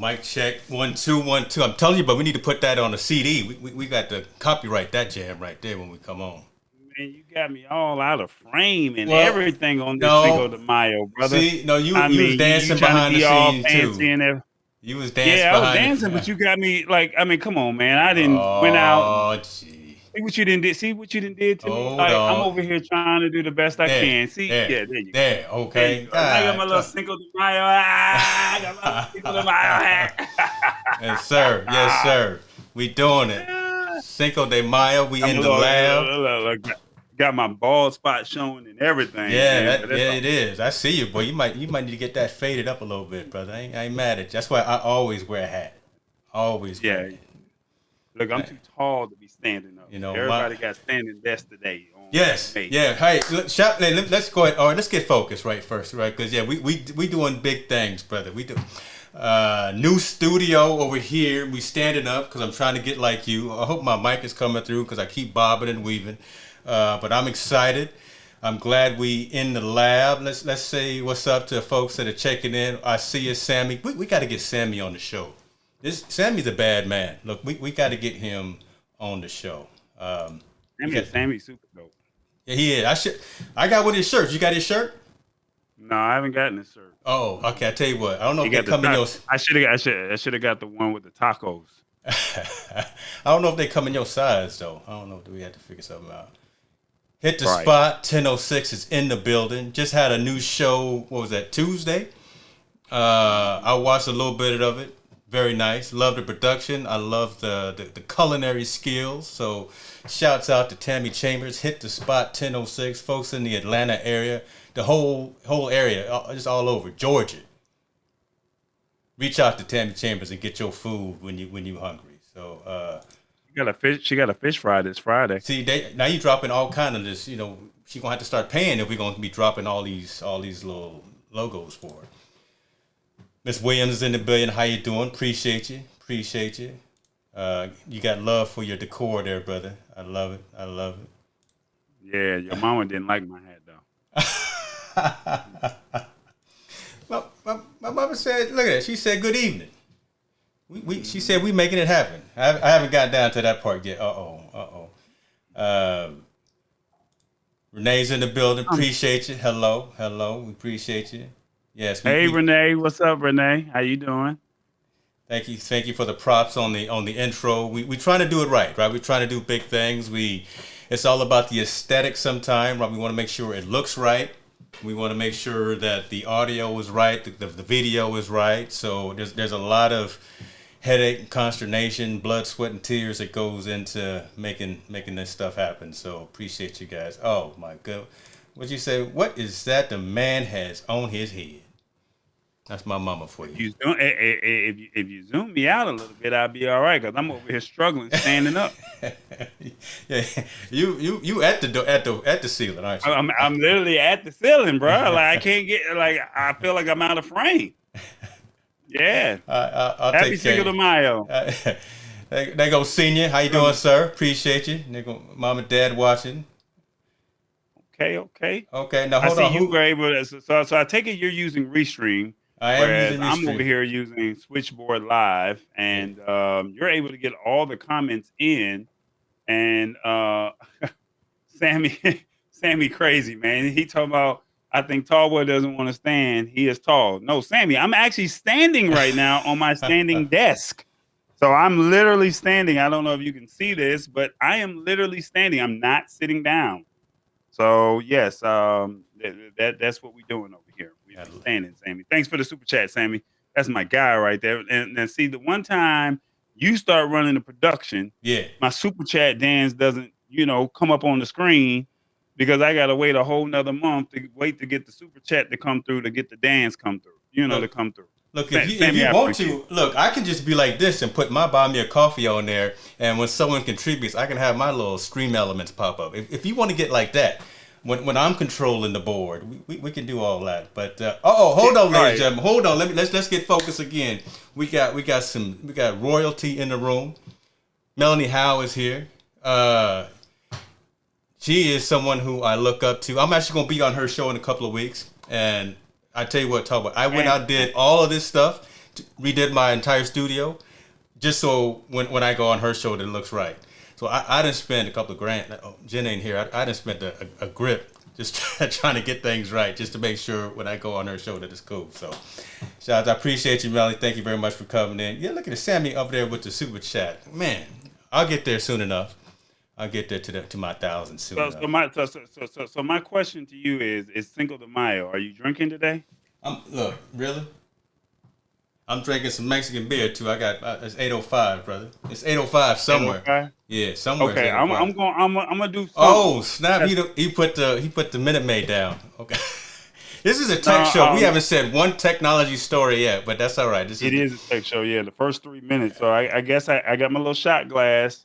Mic check 1 2 1 2. I'm telling you, but we need to put that on a CD. We got to copyright that jam right there when we come on. Man, you got me all out of frame and Well, everything on this Cinco no. de Mayo, brother. See, no, you I you was mean, you dancing trying to behind the be all scenes fancy too. and everything. You was dancing Yeah, I was behind dancing, but the. you got me like, I mean, come on, man. I didn't went out and Oh, gee. see what you didn't did. See what you didn't did to me. Hold Like I'm on. over here trying to do the best I There, can. See, there, yeah, there you go. there. There you Okay. go. Now I got my little God. Cinco de Mayo. I got my Cinco de Mayo hat. Yes, sir. Yes, sir. We doing it. Cinco de Mayo. We I'm in a the lab. got my bald spot showing and everything. Yeah, Man, but that's all. it is. I see you, boy. You might need to get that faded up a little bit, brother. I ain't mad at you. That's why I always wear a hat. Always wear a Yeah. hat. Look, I'm too tall to be standing up. You know, Everybody got standing desks today. Yes. Me. Yeah. Hey, let's go ahead. All right, let's get focused right first, right? Because yeah, we doing big things, brother. We do. New studio over here. We standing up because I'm trying to get like you. I hope my mic is coming through because I keep bobbing and weaving. But I'm excited. I'm glad we in the lab. Let's say what's up to folks that are checking in. I see you, Sammy. We got to get Sammy on the show. Sammy's a bad man. Look, we got to get him on the show. Sammy's super dope. Yeah, he is. I got one of his shirts. You got his shirt? No, I haven't gotten this shirt. Oh, okay. I tell you what. I don't know if You they got come in your. I should have got the one with the tacos. I don't know if they come in your size though. I don't know. We had to figure something out. Hit the Right. spot. 10:06 is in the building. Just had a new show. What was that? Tuesday. I watched a little bit of it. Very nice. Love the production. I love the culinary skills. So shouts out to Tammy Chambers. Hit the spot. 10:06. Folks in the Atlanta area. The whole area. Just all over Georgia. Reach out to Tammy Chambers and get your food when you hungry. So She got a fish fry this Friday. see, now you dropping all kind of this. You know, she gonna have to start paying if we're gonna be dropping all these little logos for her. Miss Williams is in the building. How you doing? Appreciate you. You got love for your decor there, brother. I love it. Yeah, your mama didn't like my hat though. My mama said, look at that. She said, good evening. She said, we making it happen. I haven't got down to that part yet. Renee's in the building. Appreciate you. Hello. We appreciate you. Yes. Hey, Renee. What's up, Renee? How you doing? Thank you for the props on the intro. We trying to do it right? We're trying to do big things. It's all about the aesthetic sometime, right? We want to make sure it looks right. We want to make sure that the audio is right, the video is right. So there's a lot of headache and consternation, blood, sweat, and tears that goes into making this stuff happen. So appreciate you guys. Oh my God. What'd you say? What is that the man has on his head? That's my mama for you. If you zoom me out a little bit, I'll be all right because I'm over here struggling standing up. Yeah, you at the ceiling, aren't you? I'm literally at the ceiling, bro. Like I can't get I feel like I'm out of frame. Yeah. I'll Happy take Cinco de Mayo. There go Senior. How you doing, sir? Appreciate you. There go Mom and Dad watching. Okay. Now hold on. I see you were able to, so I take it you're using Restream. I am whereas using I'm Restream. over here using Switchboard Live, and you're able to get all the comments in. And Sammy crazy, man. He talking about, I think Tallboy doesn't want to stand. He is tall. No, Sammy, I'm actually standing right now on my standing desk. So I'm literally standing. I don't know if you can see this, but I am literally standing. I'm not sitting down. So yes, that's what we're doing over here. We're standing, Sammy. Thanks for the super chat, Sammy. That's my guy right there. And see, the one time you start running the production, my super chat dance doesn't, come up on the screen because I gotta wait a whole nother month to wait to get the super chat to come through to get the dance come through, to come through. Look, if you want to, look, I can just be like this and put my buy me a coffee on there, and when someone contributes, I can have my little stream elements pop up. If you want to get like that, when I'm controlling the board, we can do all that. But hold on, ladies and gentlemen, hold on. Let's get focused again. We got royalty in the room. Melanie Howe is here. She is someone who I look up to. I'm actually gonna be on her show in a couple of weeks, and I tell you what, I went out, did all of this stuff, redid my entire studio, just so when I go on her show, that it looks right. So I didn't spend a couple of grand. Oh, Jen ain't here. I didn't spend a grip just trying to get things right, just to make sure when I go on her show that it's cool. So, shout out, I appreciate you, Melly. Thank you very much for coming in. Yeah, look at Sammy up there with the super chat. Man, I'll get there soon enough. I'll get there to my 1,000 soon enough. So my question to you is Cinco de Mayo. Are you drinking today? Look, really? I'm drinking some Mexican beer too. I got it's 8:05, brother. It's 8:05 somewhere. 8:05? Yeah, somewhere. Okay, I'm gonna do something. Oh snap! He put the Minute Maid down. Okay, this is a tech show. We haven't said one technology story yet, but that's all right. It is a tech show. Yeah, the first 3 minutes. So I guess I got my little shot glass.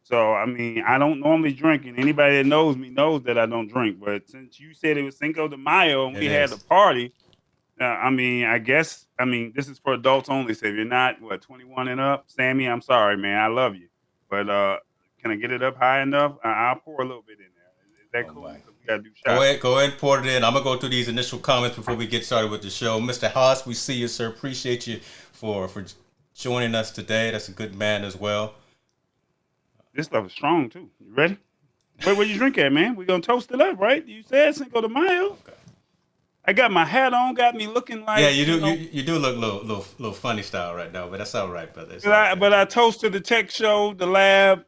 So I mean, I don't normally drink, and anybody that knows me knows that I don't drink. But since you said it was Cinco de Mayo and we had a party. I mean, this is for adults only. So if you're not 21 and up, Sammy, I'm sorry, man. I love you, but can I get it up high enough? I'll pour a little bit in there. Is that cool? We gotta do shots. Go ahead, and pour it in. I'm gonna go through these initial comments before we get started with the show. Mr. Haas, we see you, sir. Appreciate you for joining us today. That's a good man as well. This stuff is strong too. You ready? Wait, where you drink at, man? We're gonna toast it up, right? You said Cinco de Mayo. Okay. I got my hat on, got me looking like you do. You do look little funny style right now, but that's all right, brother. But I toast to the tech show, the lab.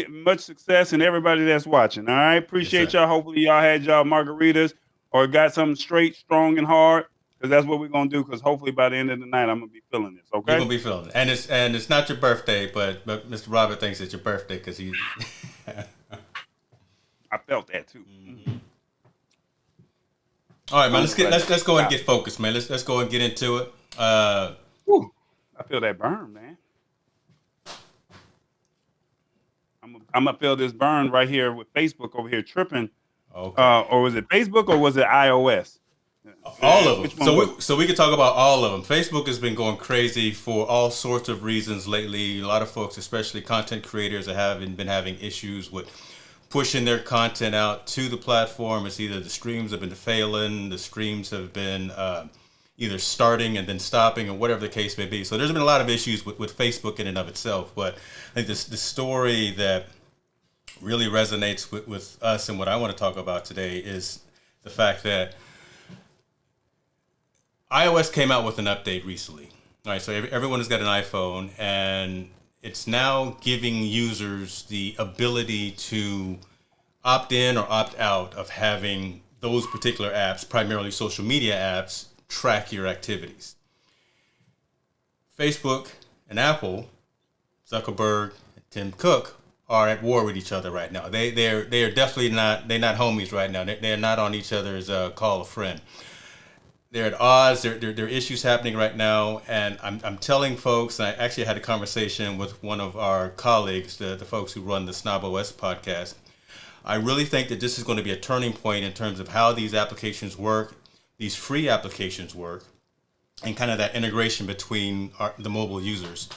Much success and everybody that's watching. All right, appreciate y'all. Hopefully y'all had y'all margaritas or got something straight, strong, and hard. Because that's what we're gonna do. Because hopefully by the end of the night, I'm gonna be feeling this. Okay, you're gonna be feeling it, and it's not your birthday, but Mr. Robert thinks it's your birthday because he. I felt that too. Mm-hmm. All right, man. Let's go and get focused, man. Let's go and get into it. I feel that burn, man. I'm gonna feel this burn right here with Facebook over here tripping. Okay. Or was it Facebook or was it iOS? All of them. So we can talk about all of them. Facebook has been going crazy for all sorts of reasons lately. A lot of folks, especially content creators, have been having issues with pushing their content out to the platform. It's either the streams have been failing, the streams have been either starting and then stopping, or whatever the case may be. So there's been a lot of issues with Facebook in and of itself. But I think the story that really resonates with us and what I want to talk about today is the fact that iOS came out with an update recently. All right, so everyone has got an iPhone, and it's now giving users the ability to opt in or opt out of having those particular apps, primarily social media apps, track your activities. Facebook and Apple, Zuckerberg and Tim Cook, are at war with each other right now. They are definitely not homies right now. They're not on each other's call a friend. They're at odds. There are issues happening right now, and I'm telling folks. And I actually had a conversation with one of our colleagues, the folks who run the Snob OS podcast. I really think that this is going to be a turning point in terms of how these applications work, these free applications work, and kind of that integration between the mobile users.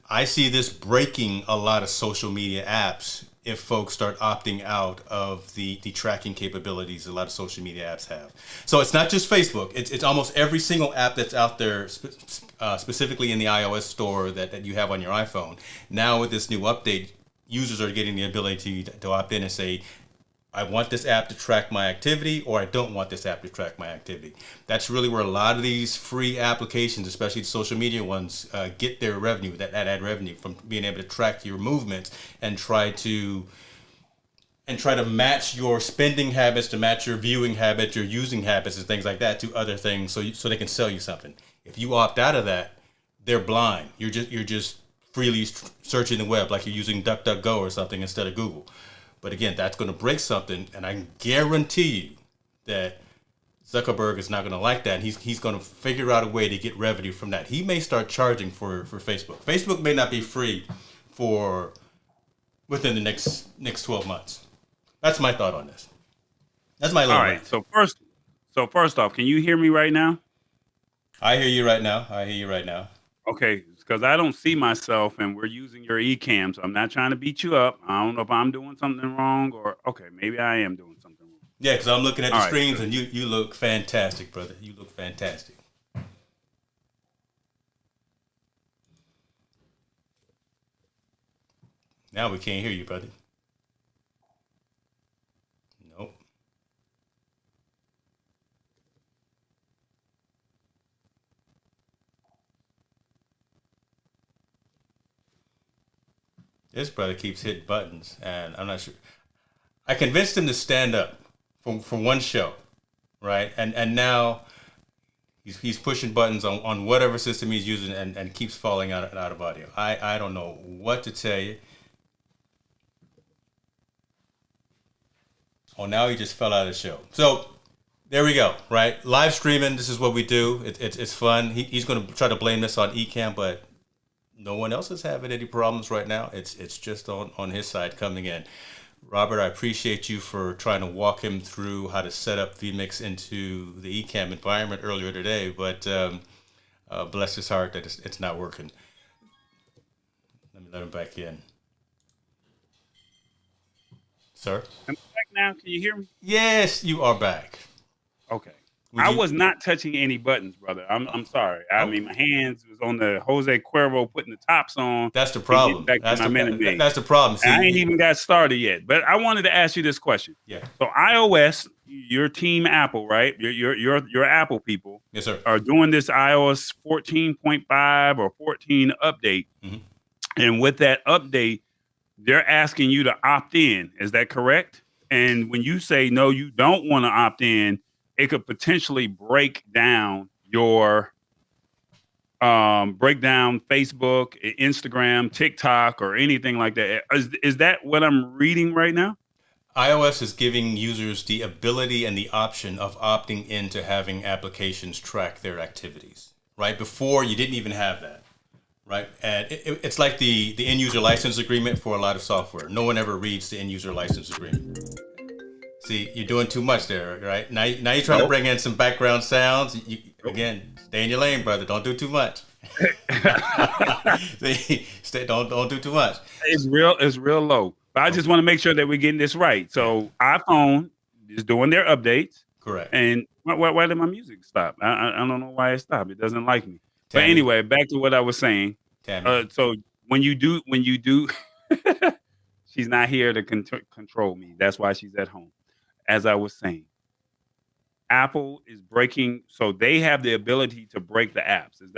I see this breaking a lot of social media apps if folks start opting out of the tracking capabilities a lot of social media apps have. So it's not just Facebook. It's almost every single app that's out there, specifically in the iOS store that you have on your iPhone. Now with this new update, users are getting the ability to opt in and say, I want this app to track my activity, or I don't want this app to track my activity. That's really where a lot of these free applications, especially the social media ones, get their revenue, that ad revenue, from being able to track your movements and try to match your spending habits, to match your viewing habits, your using habits, and things like that to other things, so they can sell you something. If you opt out of that, they're blind. You're just freely searching the web like you're using DuckDuckGo or something instead of Google. But again, that's going to break something, and I guarantee you that Zuckerberg is not going to like that. And he's going to figure out a way to get revenue from that. He may start charging for Facebook. Facebook may not be free for within the next 12 months. That's my thought on this. That's my little All right. So first off, can you hear me right now? I hear you right now. Okay, because I don't see myself, and we're using your eCam, so I'm not trying to beat you up. I don't know if I'm doing something wrong, or okay, maybe I am doing something wrong. Yeah, because I'm looking at the screens, and you look fantastic, brother. You look fantastic. Now we can't hear you, buddy. Nope. This brother keeps hitting buttons, and I'm not sure. I convinced him to stand up from one show, right? And now he's pushing buttons on whatever system he's using and keeps falling out of audio. I don't know what to tell you. Oh, now he just fell out of the show. So there we go, right? Live streaming, this is what we do. It's fun. He's going to try to blame this on Ecamm, but no one else is having any problems right now. It's just on his side coming in. Robert, I appreciate you for trying to walk him through how to set up vMix into the Ecamm environment earlier today, but bless his heart that it's not working. Let me let him back in. Sir? Am I back now? Can you hear me? Yes, you are back. Okay. I was not touching any buttons, brother. I'm sorry. I mean, my hands was on the Jose Cuervo putting the tops on. That's the problem. That's the problem. See, I ain't even got started yet. But I wanted to ask you this question. Yeah. So iOS, your team Apple, right? Your Apple people. Yes, sir. Are doing this iOS 14.5 or 14 update. Mm-hmm. And with that update, they're asking you to opt in. Is that correct? And when you say no, you don't want to opt in, it could potentially break down your Facebook, Instagram, TikTok, or anything like that. Is that what I'm reading right now? iOS is giving users the ability and the option of opting into having applications track their activities. Right before, you didn't even have that. Right, and it's like the end user license agreement for a lot of software. No one ever reads the end user license agreement. See, you're doing too much there, right? Now you're trying to bring in some background sounds. Again, stay in your lane, brother. Don't do too much. Don't do too much. It's real low. But I just want to make sure that we're getting this right. So iPhone is doing their updates. Correct. And why did my music stop? I don't know why it stopped. It doesn't like me. Tammy. But anyway, back to what I was saying. So when you do, she's not here to control me. That's why she's at home. As I was saying, Apple is breaking, so they have the ability to break the apps. Is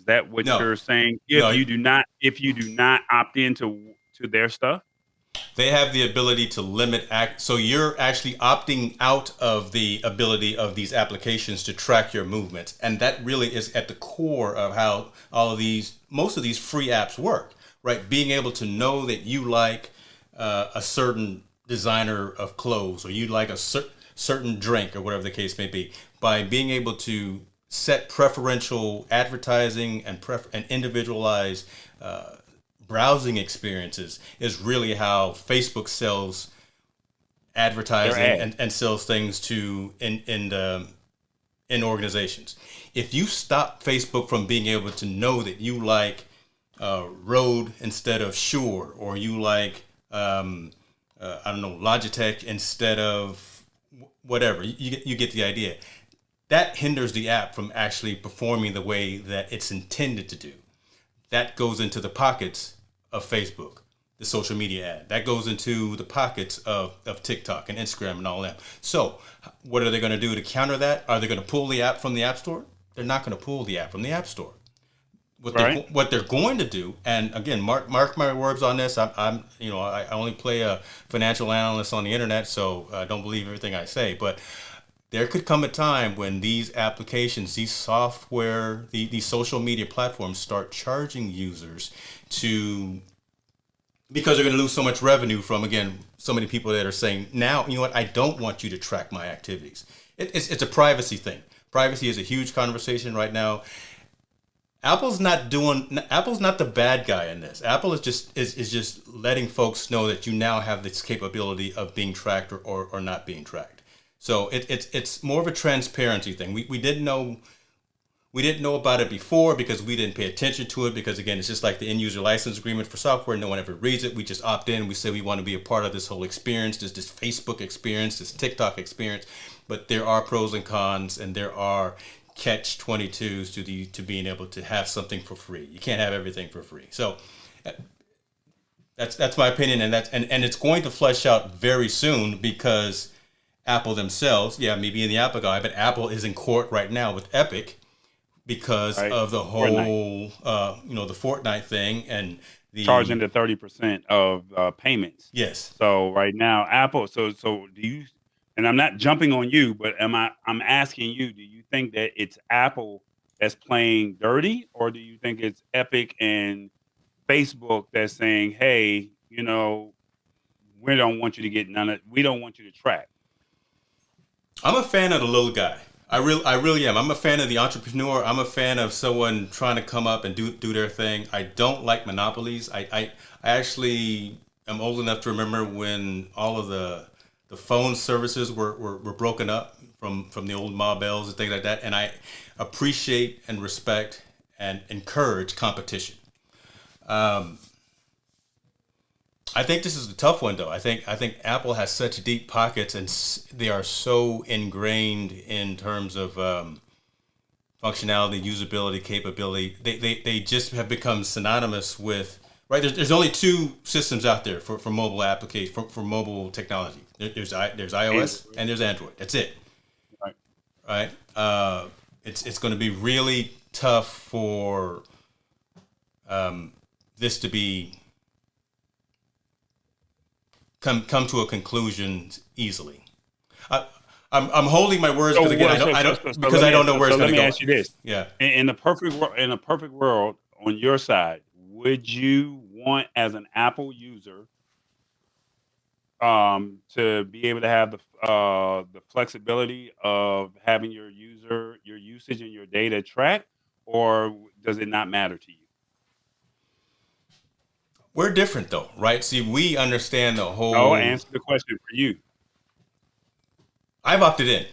that what you're saying? If you do not opt into their stuff, they have the ability to limit so you're actually opting out of the ability of these applications to track your movements, and that really is at the core of how most of these free apps work, right? Being able to know that you like a certain designer of clothes, or you like a certain drink, or whatever the case may be, by being able to set preferential advertising and individualized browsing experiences is really how Facebook sells advertising and sells things to in organizations. If you stop Facebook from being able to know that you like Rode instead of Shure, or you like Logitech instead of whatever, you get the idea. That hinders the app from actually performing the way that it's intended to do. That goes into the pockets of Facebook, the social media ad. That goes into the pockets of TikTok and Instagram and all that. So what are they going to do to counter that? Are they going to pull the app from the App Store? They're not going to pull the app from the App Store. What they're going to do, and again, mark my words on this. I only play a financial analyst on the internet, so I don't believe everything I say. But there could come a time when these applications, these software, these social media platforms start charging users because they're going to lose so much revenue from, again, so many people that are saying, now, you know what, I don't want you to track my activities. It's a privacy thing. Privacy is a huge conversation right now. Apple's not the bad guy in this. Apple is just letting folks know that you now have this capability of being tracked or not being tracked. So it's more of a transparency thing. We didn't know about it before because we didn't pay attention to it, because again, it's just like the end user license agreement for software. No one ever reads it. We just opt in. We say we want to be a part of this whole experience, this Facebook experience, this TikTok experience. But there are pros and cons, and there are catch-22s to being able to have something for free. You can't have everything for free. So That's my opinion, and it's going to flesh out very soon because Apple themselves, yeah, maybe in the Apple guy, but Apple is in court right now with Epic because right? of the Fortnite whole, the Fortnite thing and charging the the 30% of payments. yes. So right now, Apple. So do you? And I'm not jumping on you, but I'm asking you. Do you think that it's Apple that's playing dirty, or do you think it's Epic and Facebook that's saying, "Hey, we don't want you to get none of. We don't want you to track." I'm a fan of the little guy. I really am. I'm a fan of the entrepreneur. I'm a fan of someone trying to come up and do their thing. I don't like monopolies. I actually am old enough to remember when all of the phone services were broken up from the old Ma Bells and things like that. And I appreciate and respect and encourage competition. I think this is a tough one, though. I think Apple has such deep pockets, and they are so ingrained in terms of functionality, usability, capability. They just have become synonymous with right. There's only two systems out there for mobile application for mobile technology. There's iOS and there's Android. That's it. Right. Right. It's going to be really tough for this to be come to a conclusion easily. I'm holding my words because again I don't know where it's going to go. Let me ask you this: Yeah. In a perfect world, on your side, would you want as an Apple user to be able to have the flexibility of having your usage and your data tracked, or does it not matter to you? We're different though, right? See, we understand the whole. No, answer the question for you. I've opted in.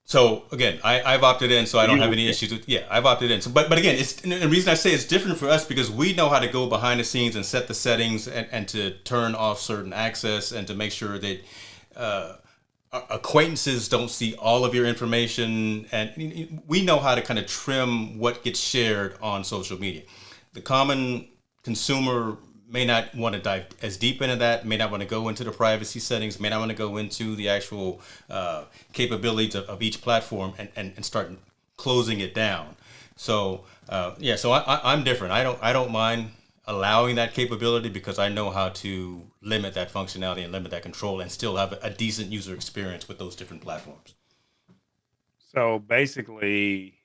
So again, I've opted in, so I don't have any issues with. Yeah, I've opted in. So, but again, it's and the reason I say it's different for us because we know how to go behind the scenes and set the settings and to turn off certain access and to make sure that acquaintances don't see all of your information, and we know how to kind of trim what gets shared on social media. The common consumer may not want to dive as deep into that, may not want to go into the privacy settings, may not want to go into the actual capabilities of each platform and start closing it down. So so I'm different. I don't mind allowing that capability because I know how to limit that functionality and limit that control and still have a decent user experience with those different platforms. So basically,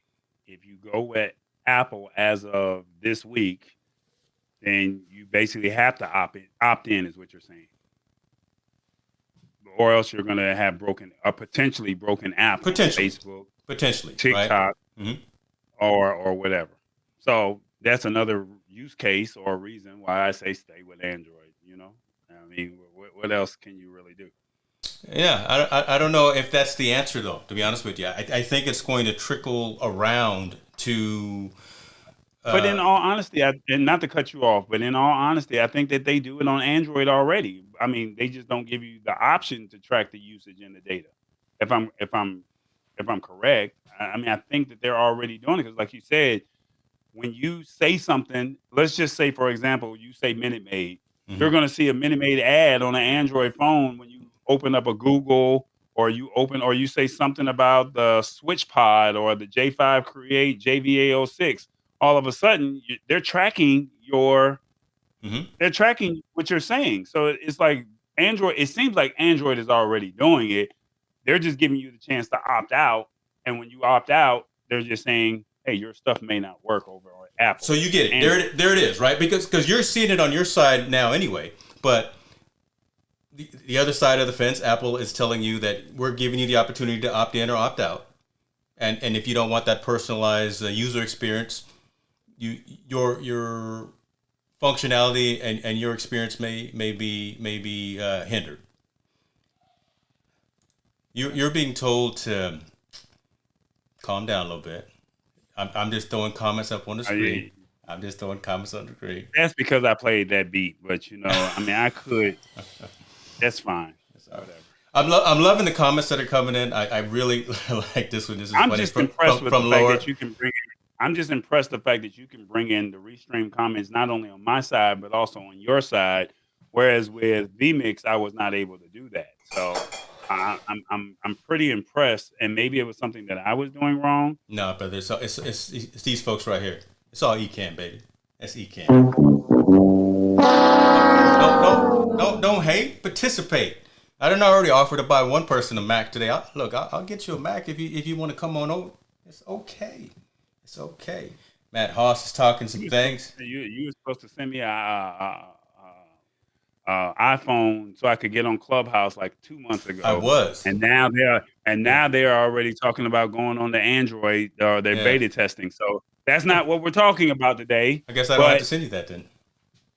if you go with Apple as of this week, then you basically have to opt in is what you're saying, or else you're going to have potentially broken app on Facebook, potentially TikTok, right? Mm-hmm. or whatever. So that's another use case or reason why I say stay with Android. I mean, what else can you really do? Yeah, I don't know if that's the answer though. To be honest with you, I think it's going to trickle around to. But in all honesty, and not to cut you off, but in all honesty, I think that they do it on Android already. I mean, they just don't give you the option to track the usage and the data. If I'm correct, I mean, I think that they're already doing it because, like you said, when you say something, let's just say, for example, you say Minute Maid, you're going to see a Minute Maid ad on an Android phone when you open up a Google or you say something about the Switch Pod or the J5 Create JVA06. All of a sudden they're tracking they're tracking what you're saying. So it's like Android, it seems like Android is already doing it. They're just giving you the chance to opt out. And when you opt out, they're just saying, hey, your stuff may not work over on Apple. So you get it. There it is, right? Because you're seeing it on your side now anyway. But the other side of the fence, Apple is telling you that we're giving you the opportunity to opt in or opt out. And if you don't want that personalized user experience, your functionality and your experience may be hindered. You're being told to calm down a little bit. I'm just throwing comments up on the screen. I'm just throwing comments on the screen. That's because I played that beat, but I mean, I could. That's fine. Whatever. I'm loving the comments that are coming in. I really like this one. This is I'm funny. just impressed with the fact that you can bring. I'm just impressed the fact that you can bring in the restream comments not only on my side but also on your side Whereas with vMix, I was not able to do that. So I'm pretty impressed. And maybe it was something that I was doing wrong. No, brother, it's these folks right here. It's all Ecan, baby. That's Ecan. Don't hate. Participate. I didn't already offer to buy one person a Mac today. I'll get you a Mac if you want to come on over. It's okay. It's okay. Matt Haas is talking some things. You were supposed to send me a iPhone so I could get on Clubhouse like 2 months ago. I was, and now they're already talking about going on the Android or they're beta testing. So that's not what we're talking about today. I guess I don't have to send you that then.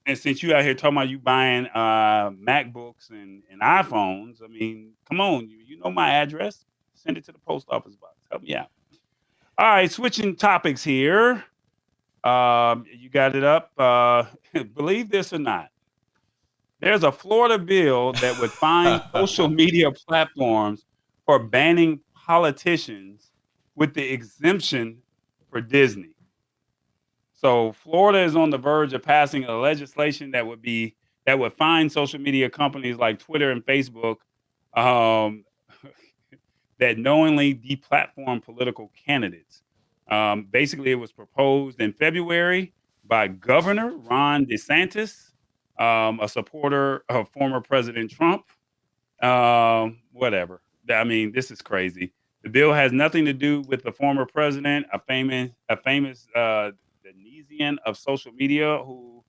And since you out here talking about you buying MacBooks and iPhones, I mean, come on, you know my address. Send it to the post office box. Help me out. All right, switching topics here. You got it up. Believe this or not, there's a Florida bill that would fine social media platforms for banning politicians with the exemption for Disney. So Florida is on the verge of passing a legislation that would fine social media companies like Twitter and Facebook that knowingly deplatform political candidates. Basically, it was proposed in February by Governor Ron DeSantis, a supporter of former President Trump. Whatever. I mean, this is crazy. The bill has nothing to do with the former president, a famous Denisian of social media who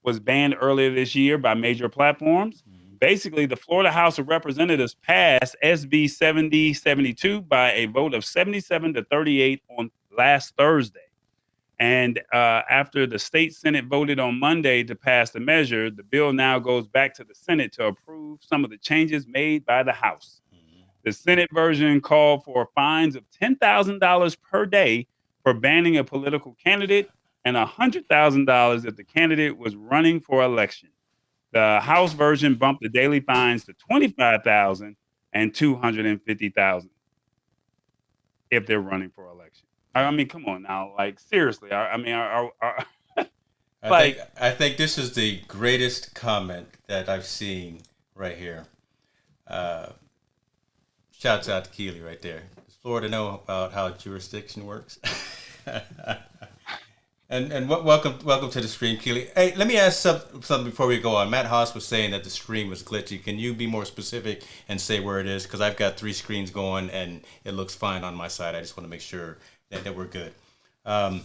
was banned earlier this year by major platforms. Basically, the Florida House of Representatives passed SB 7072 by a vote of 77-38 on last Thursday. And after the state Senate voted on Monday to pass the measure, the bill now goes back to the Senate to approve some of the changes made by the House. The Senate version called for fines of $10,000 per day for banning a political candidate and $100,000 if the candidate was running for election. The House version bumped the daily fines to $25,000 and $250,000 if they're running for election. I mean, come on now, like seriously. I think this is the greatest comment that I've seen right here. Shouts out to Keely right there. Does Florida know about how jurisdiction works? And welcome to the stream, Keely. Hey, let me ask something before we go on. Matt Haas was saying that the stream was glitchy. Can you be more specific and say where it is? Because I've got 3 screens going and it looks fine on my side. I just want to make sure that we're good. But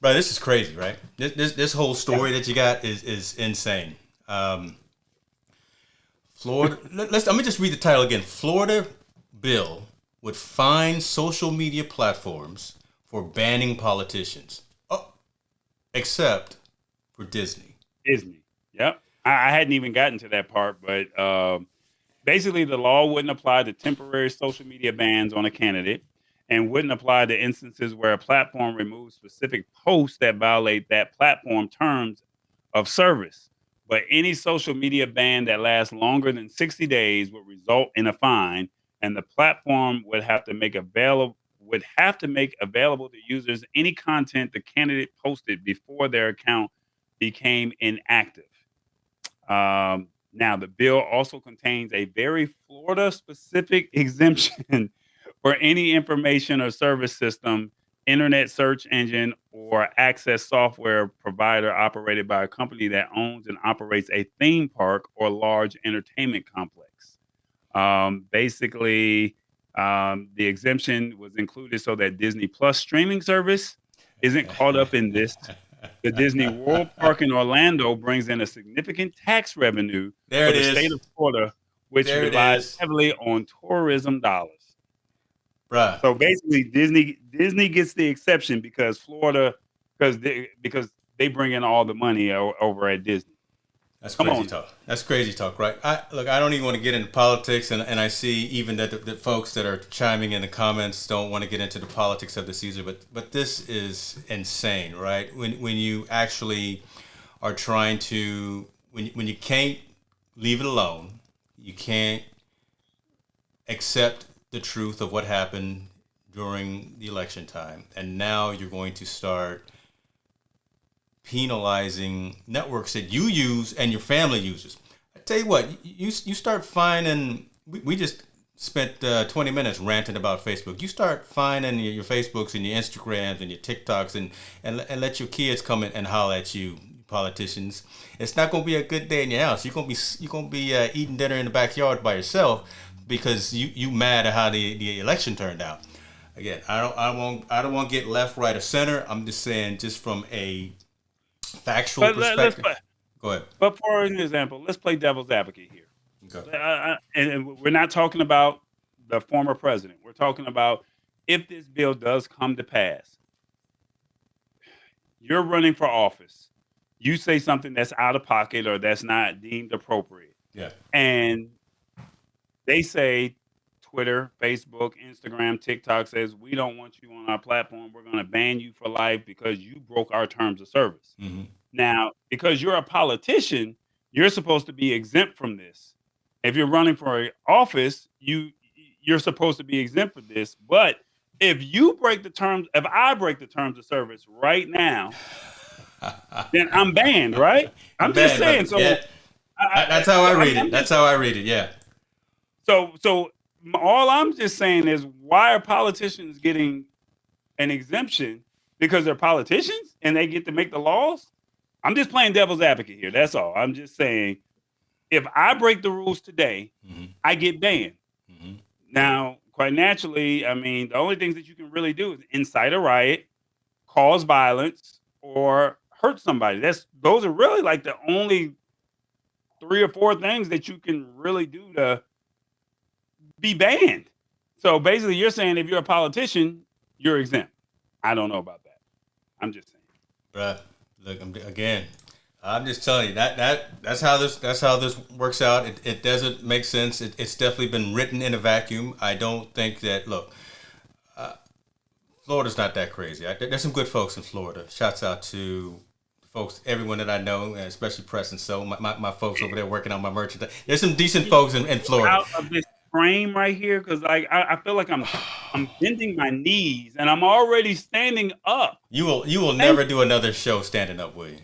this is crazy, right? This whole story that you got is insane. Florida. Let me just read the title again. Florida bill would fine social media platforms for banning politicians. Except for Disney. Yep. I hadn't even gotten to that part, but basically the law wouldn't apply to temporary social media bans on a candidate and wouldn't apply to instances where a platform removes specific posts that violate that platform terms of service. But any social media ban that lasts longer than 60 days would result in a fine, and the platform would have to make available to users any content the candidate posted before their account became inactive. Now, the bill also contains a very Florida-specific exemption for any information or service system, internet search engine, or access software provider operated by a company that owns and operates a theme park or large entertainment complex. Basically, the exemption was included so that Disney Plus streaming service isn't caught up in this. The Disney World Park in Orlando brings in a significant tax revenue for the state of Florida, which relies heavily on tourism dollars. Bruh. So basically, Disney gets the exception because Florida, because they bring in all the money over at Disney. That's crazy talk. That's crazy talk, right? I don't even want to get into politics, and I see even that the folks that are chiming in the comments don't want to get into the politics of the season, but this is insane, right? When you actually are trying to, when you can't leave it alone, you can't accept the truth of what happened during the election time, and now you're going to start penalizing networks that you use and your family uses. Tell you what, you start finding. We just spent 20 minutes ranting about Facebook. You start finding your Facebooks and your Instagrams and your TikToks and let your kids come in and holler at you, politicians. It's not gonna be a good day in your house. You're gonna be eating dinner in the backyard by yourself because you mad at how the election turned out. Again, I don't want to get left, right, or center. I'm just saying, just from a factual perspective. Go ahead. But for an example, let's play devil's advocate here. Okay. And we're not talking about the former president. We're talking about if this bill does come to pass, you're running for office. You say something that's out of pocket or that's not deemed appropriate. Yeah. And they say Twitter, Facebook, Instagram, TikTok says, we don't want you on our platform. We're going to ban you for life because you broke our terms of service. Mm-hmm. Now, because you're a politician, you're supposed to be exempt from this. If you're running for office, you're supposed to be exempt from this. But if I break the terms of service right now, then I'm banned, right? I'm just saying. So yeah. That's how I read it. That's how I read it. Yeah. So all I'm just saying is, why are politicians getting an exemption? Because they're politicians and they get to make the laws? I'm just playing devil's advocate here. That's all. I'm just saying, if I break the rules today, Mm-hmm. I get banned. Mm-hmm. Now, quite naturally, I mean, the only things that you can really do is incite a riot, cause violence, or hurt somebody. Those are really like the only 3 or 4 things that you can really do to be banned. So basically, you're saying if you're a politician, you're exempt. I don't know about that. I'm just saying. Bruh, look, I'm just telling you that's how this works out. It doesn't make sense. It's definitely been written in a vacuum. I don't think that. Look, Florida's not that crazy. There's some good folks in Florida. Shouts out to folks, everyone that I know, and especially Press and So, my folks over there working on my merchandise. There's some decent folks in Florida. Out of this frame right here, because I feel like I'm bending my knees and I'm already standing up. You will never do another show standing up, will you?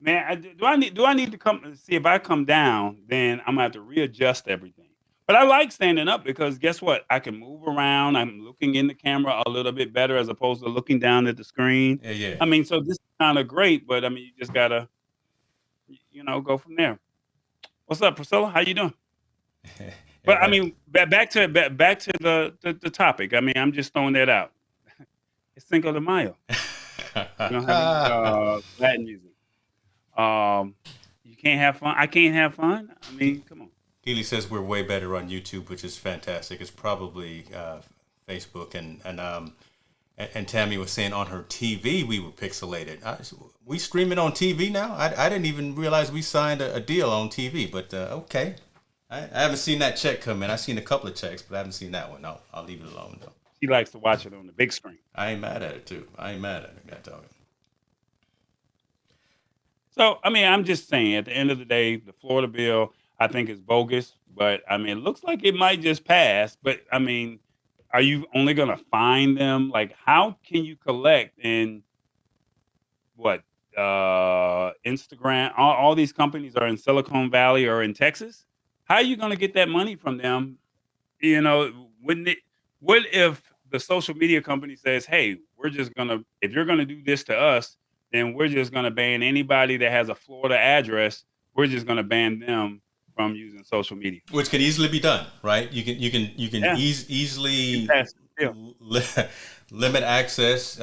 Man, do I need to come see? If I come down, then I'm gonna have to readjust everything. But I like standing up because guess what? I can move around. I'm looking in the camera a little bit better as opposed to looking down at the screen. Yeah. I mean, so this is kind of great, but I mean, you just gotta, go from there. What's up, Priscilla? How you doing? But I mean, back to the topic. I mean, I'm just throwing that out. It's Cinco de Mayo. We don't have Latin music. You can't have fun. I can't have fun. I mean, come on. Keely says we're way better on YouTube, which is fantastic. It's probably Facebook and Tammy was saying on her TV we were pixelated. We streaming on TV now? I didn't even realize we signed a deal on TV, but okay. I haven't seen that check come in. I've seen a couple of checks, but I haven't seen that one. No, I'll leave it alone though. She likes to watch it on the big screen. I ain't mad at it too. I ain't mad at it. Gotta tell you. So, I mean, I'm just saying, at the end of the day, the Florida bill, I think is bogus. But, I mean, it looks like it might just pass. But, I mean, are you only going to fine them? Like, how can you collect in, Instagram? All these companies are in Silicon Valley or in Texas. How are you going to get that money from them? What if the social media company says, hey, if you're going to do this to us, then we're just going to ban anybody that has a Florida address. We're just going to ban them from using social media, which can easily be done, right? You can easily limit access,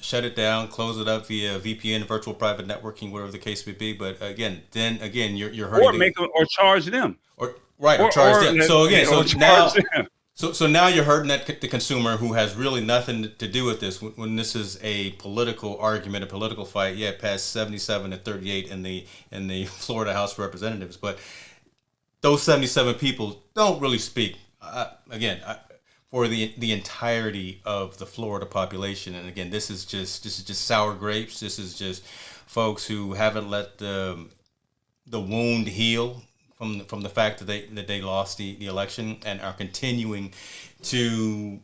shut it down, close it up via VPN, virtual private networking, whatever the case may be. But again, you're hurting or charge them, or charge them. So again, So now you're hurting the consumer who has really nothing to do with this. When this is a political argument, a political fight, yeah, it passed 77-38 in the Florida House of Representatives, but those 77 people don't really speak for the entirety of the Florida population. And again, this is just sour grapes. This is just folks who haven't let the wound heal from the fact that they lost the election and are continuing to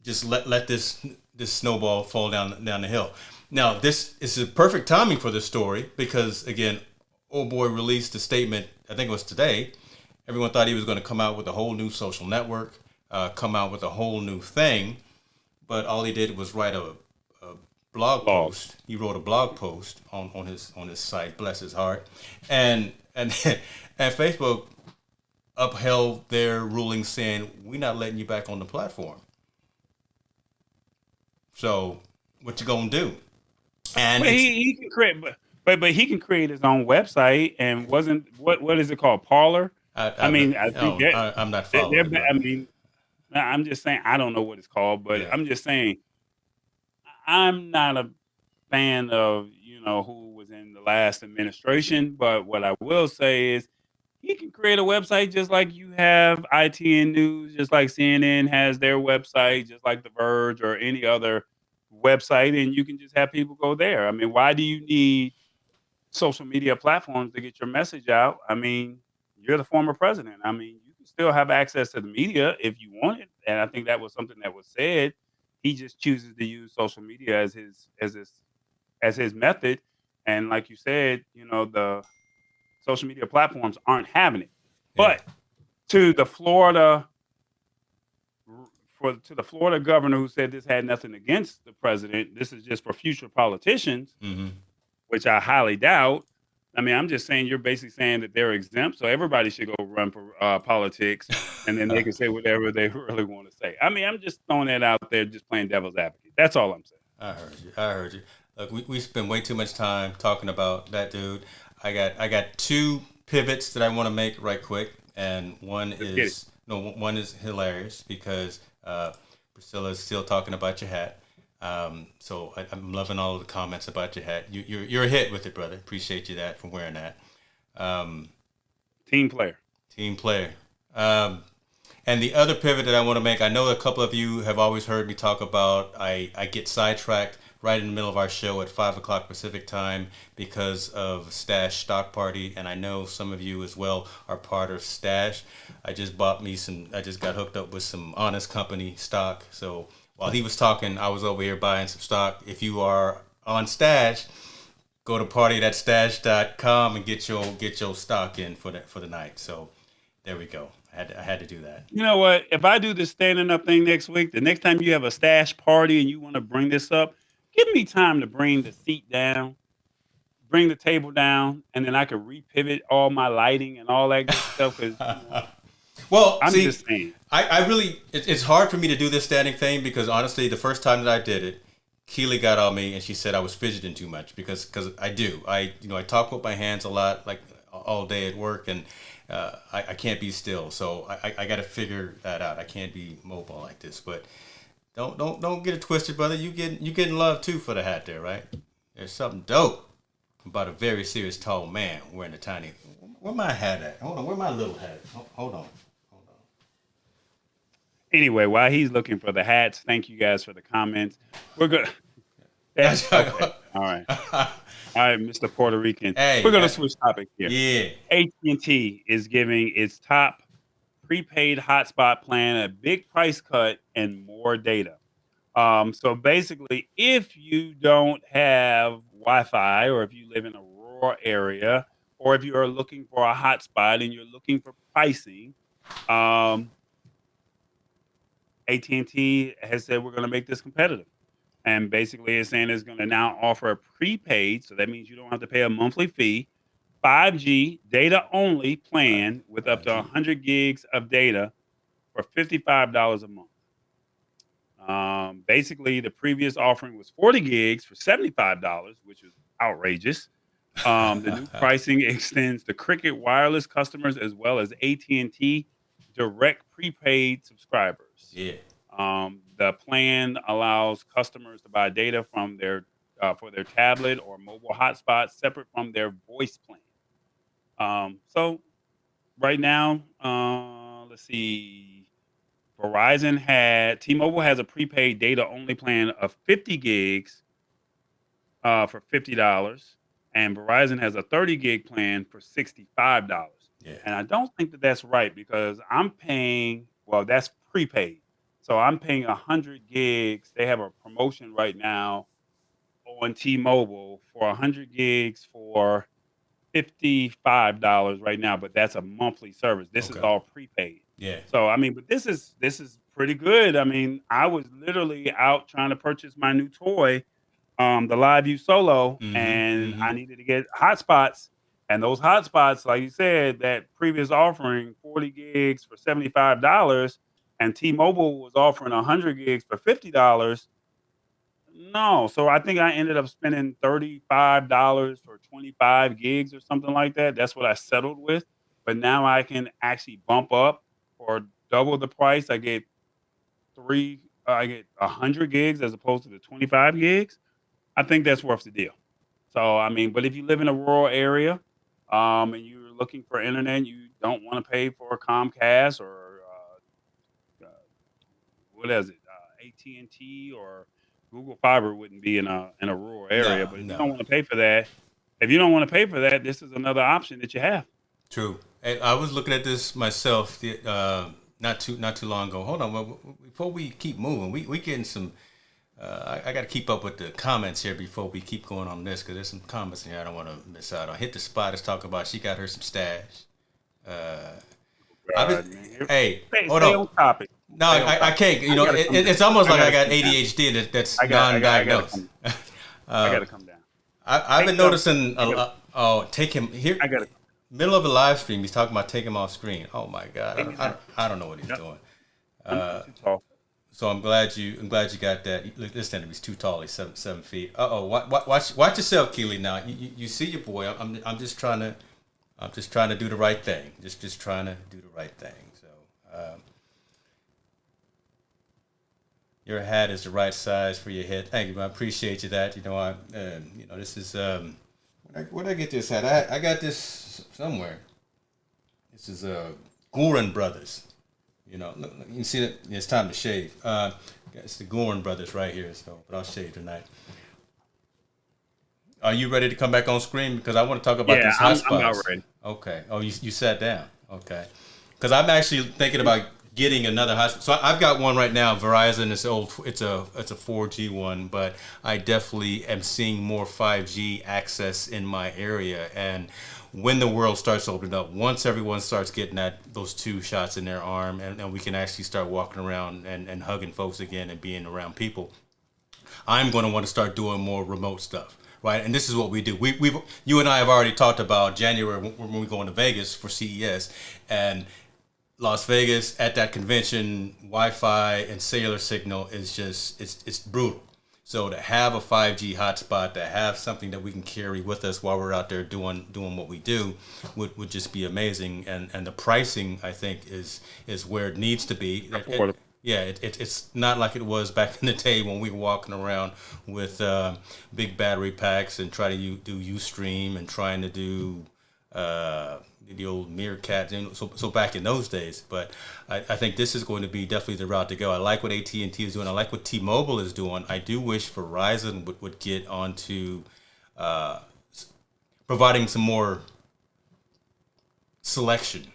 just let this snowball fall down the hill. Now, this is a perfect timing for this story because, again, old boy released a statement, I think it was today. Everyone thought he was going to come out with a whole new social network, come out with a whole new thing, but all he did was write a blog Blog. post. He wrote a blog post on his site, bless his heart, and and Facebook upheld their ruling, saying we're not letting you back on the platform. So what you gonna do? And But he can create, but he can create his own website. And wasn't what is it called? Parlor. I mean, I think I'm not they're. following, brother. I mean, I'm just saying. I don't know what it's called, but Yeah, I'm just saying. I'm not a fan of who was in the last administration. But what I will say is he can create a website just like you have ITN News, just like CNN has their website, just like the Verge or any other website, and you can just have people go there. I mean, why do you need social media platforms to get your message out? I mean, you're the former president. I mean, you can still have access to the media if you want it, and I think that was something that was said. He just chooses to use social media as his method, and like you said, the social media platforms aren't having it. yeah, But to the Florida to the Florida governor who said this had nothing against the president, this is just for future politicians, mm-hmm. which I highly doubt. I mean, I'm just saying you're basically saying that they're exempt, so everybody should go run for politics, and then they can say whatever they really want to say. I mean, I'm just throwing that out there, just playing devil's advocate. That's all I'm saying. I heard you. I heard you. Look, we spend way too much time talking about that dude. I got two pivots that I want to make right quick, and one Let's get it. is one is hilarious because Priscilla is still talking about your hat. So I'm loving all of the comments about your hat. You're a hit with it, brother. Appreciate you that for wearing that. Team player. Team player. And the other pivot that I want to make, I know a couple of you have always heard me talk about, I get sidetracked right in the middle of our show at 5 o'clock Pacific time because of Stash Stock Party. And I know some of you as well are part of Stash. I just got hooked up with some honest company stock. So while he was talking, I was over here buying some stock. If you are on Stash, go to party.stash.com and get your stock in for the night. So there we go. I had to do that. You know what? If I do this standing up thing next week, the next time you have a stash party and you want to bring this up, give me time to bring the seat down, bring the table down, and then I can repivot all my lighting and all that good stuff. Because Well, I'm see, just saying. I really, it's hard for me to do this standing thing because honestly, the first time that I did it, Keely got on me and she said I was fidgeting too much because I do. I talk with my hands a lot, like all day at work, and I can't be still. So I got to figure that out. I can't be mobile like this. But don't get it twisted, brother. You getting love too for the hat there, right? There's something dope about a very serious tall man wearing a tiny. Where my hat at? Hold on. Where my little hat? Hold on. Anyway, while he's looking for the hats, thank you guys for the comments. We're good. Okay. All right. All right, Mr. Puerto Rican. Hey, We're going to switch topics here. Yeah. AT&T is giving its top prepaid hotspot plan a big price cut and more data. So basically, if you don't have Wi-Fi or if you live in a rural area or if you are looking for a hotspot and you're looking for pricing, AT&T has said we're going to make this competitive. And basically it's saying it's going to now offer a prepaid. So that means you don't have to pay a monthly fee, 5G data only plan with up to 100 gigs of data for $55 a month. Basically, the previous offering was 40 gigs for $75, which is outrageous. The new pricing extends to Cricket Wireless customers as well as AT&T direct prepaid subscribers. Yeah. The plan allows customers to buy data from their for their tablet or mobile hotspot separate from their voice plan. So right now, let's see. T-Mobile has a prepaid data only plan of 50 gigs for $50, and Verizon has a 30 gig plan for $65. Yeah. And I don't think that that's right because I'm paying. Well, that's prepaid. So I'm paying 100 gigs. They have a promotion right now on T-Mobile for 100 gigs for $55 right now, but that's a monthly service. This is Okay. all prepaid. Yeah. So I mean, but this is pretty good. I mean, I was literally out trying to purchase my new toy, the Live View Solo, Mm-hmm. and Mm-hmm. I needed to get hotspots. And those hotspots, like you said, that previous offering, 40 gigs for $75, and T-Mobile was offering 100 gigs for $50. No, so I think I ended up spending $35 for 25 gigs or something like that. That's what I settled with. But now I can actually bump up for double the price. I get 100 gigs as opposed to the 25 gigs. I think that's worth the deal. So I mean, but if you live in a rural area, and you're looking for internet, you don't want to pay for a Comcast or what is it, AT&T or Google Fiber wouldn't be in a rural area. No, But if you don't no. want to pay for that, this is another option that you have. True. And I was looking at this myself not too long ago. Hold on, before we keep moving, we getting some. I got to keep up with the comments here before we keep going on this because there's some comments in here I don't want to miss out on. Hit the spot is talking about she got her some stash. Uh, I've been. God, man. Hey, hold Stay on. on topic. No, Stay on I topic. can't. I gotta come down. It's almost I like I gotta got come down. ADHD that's I gotta non-diagnosed. come. I gotta come down. I've been Take some. noticing. I gotta. Oh, take him here. I gotta. Middle of a live stream, he's talking about taking him off screen. Oh my God, Take me down. I don't know what he's Yep. doing. I'm too tall. So I'm glad you got that. Look, this he's too tall. He's 7 feet. Watch yourself, Keely. Now you see your boy. I'm just trying to do the right thing. Just trying to do the right thing. So your hat is the right size for your head. Thank you, man. I appreciate you that. This is where'd I get this hat? I got this somewhere. This is Gorin Brothers. Look, you can see that it's time to shave. It's the Gorin Brothers right here. So, but I'll shave tonight. Are you ready to come back on screen? Because I want to talk about Yeah, these I'm about hotspots. ready. Okay. Oh, you sat down. Okay. Because I'm actually thinking about getting another hotspot. So I've got one right now. Verizon. It's a 4G one, but I definitely am seeing more 5G access in my area. And when the world starts opening up, once everyone starts getting those two shots in their arm, and we can actually start walking around and hugging folks again and being around people, I'm going to want to start doing more remote stuff, right? And this is what we do. You and I have already talked about January when we're going to Vegas for CES, and Las Vegas at that convention, Wi-Fi and cellular signal is just it's brutal. So to have a 5G hotspot, to have something that we can carry with us while we're out there doing what we do, would just be amazing. And the pricing, I think, is where it needs to be. Affordable. It's not like it was back in the day when we were walking around with big battery packs and trying to do Ustream and trying to do the old Meerkat. So back in those days. But I think this is going to be definitely the route to go. I like what AT&T is doing. I like what T-Mobile is doing. I do wish Verizon would get onto providing some more selection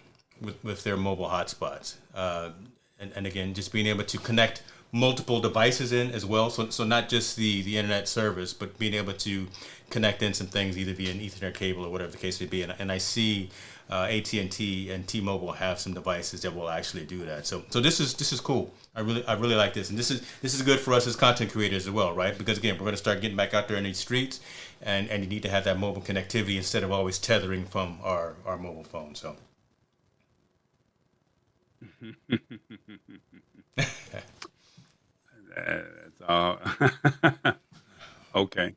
with their mobile hotspots. And again, just being able to connect multiple devices in as well. So not just the internet service, but being able to connect in some things either via an Ethernet cable or whatever the case may be. And I see AT&T and T-Mobile have some devices that will actually do that. So this is cool. I really like this, and this is good for us as content creators as well, right? Because again, we're going to start getting back out there in these streets, and you need to have that mobile connectivity instead of always tethering from our mobile phone. So. That's all. Okay.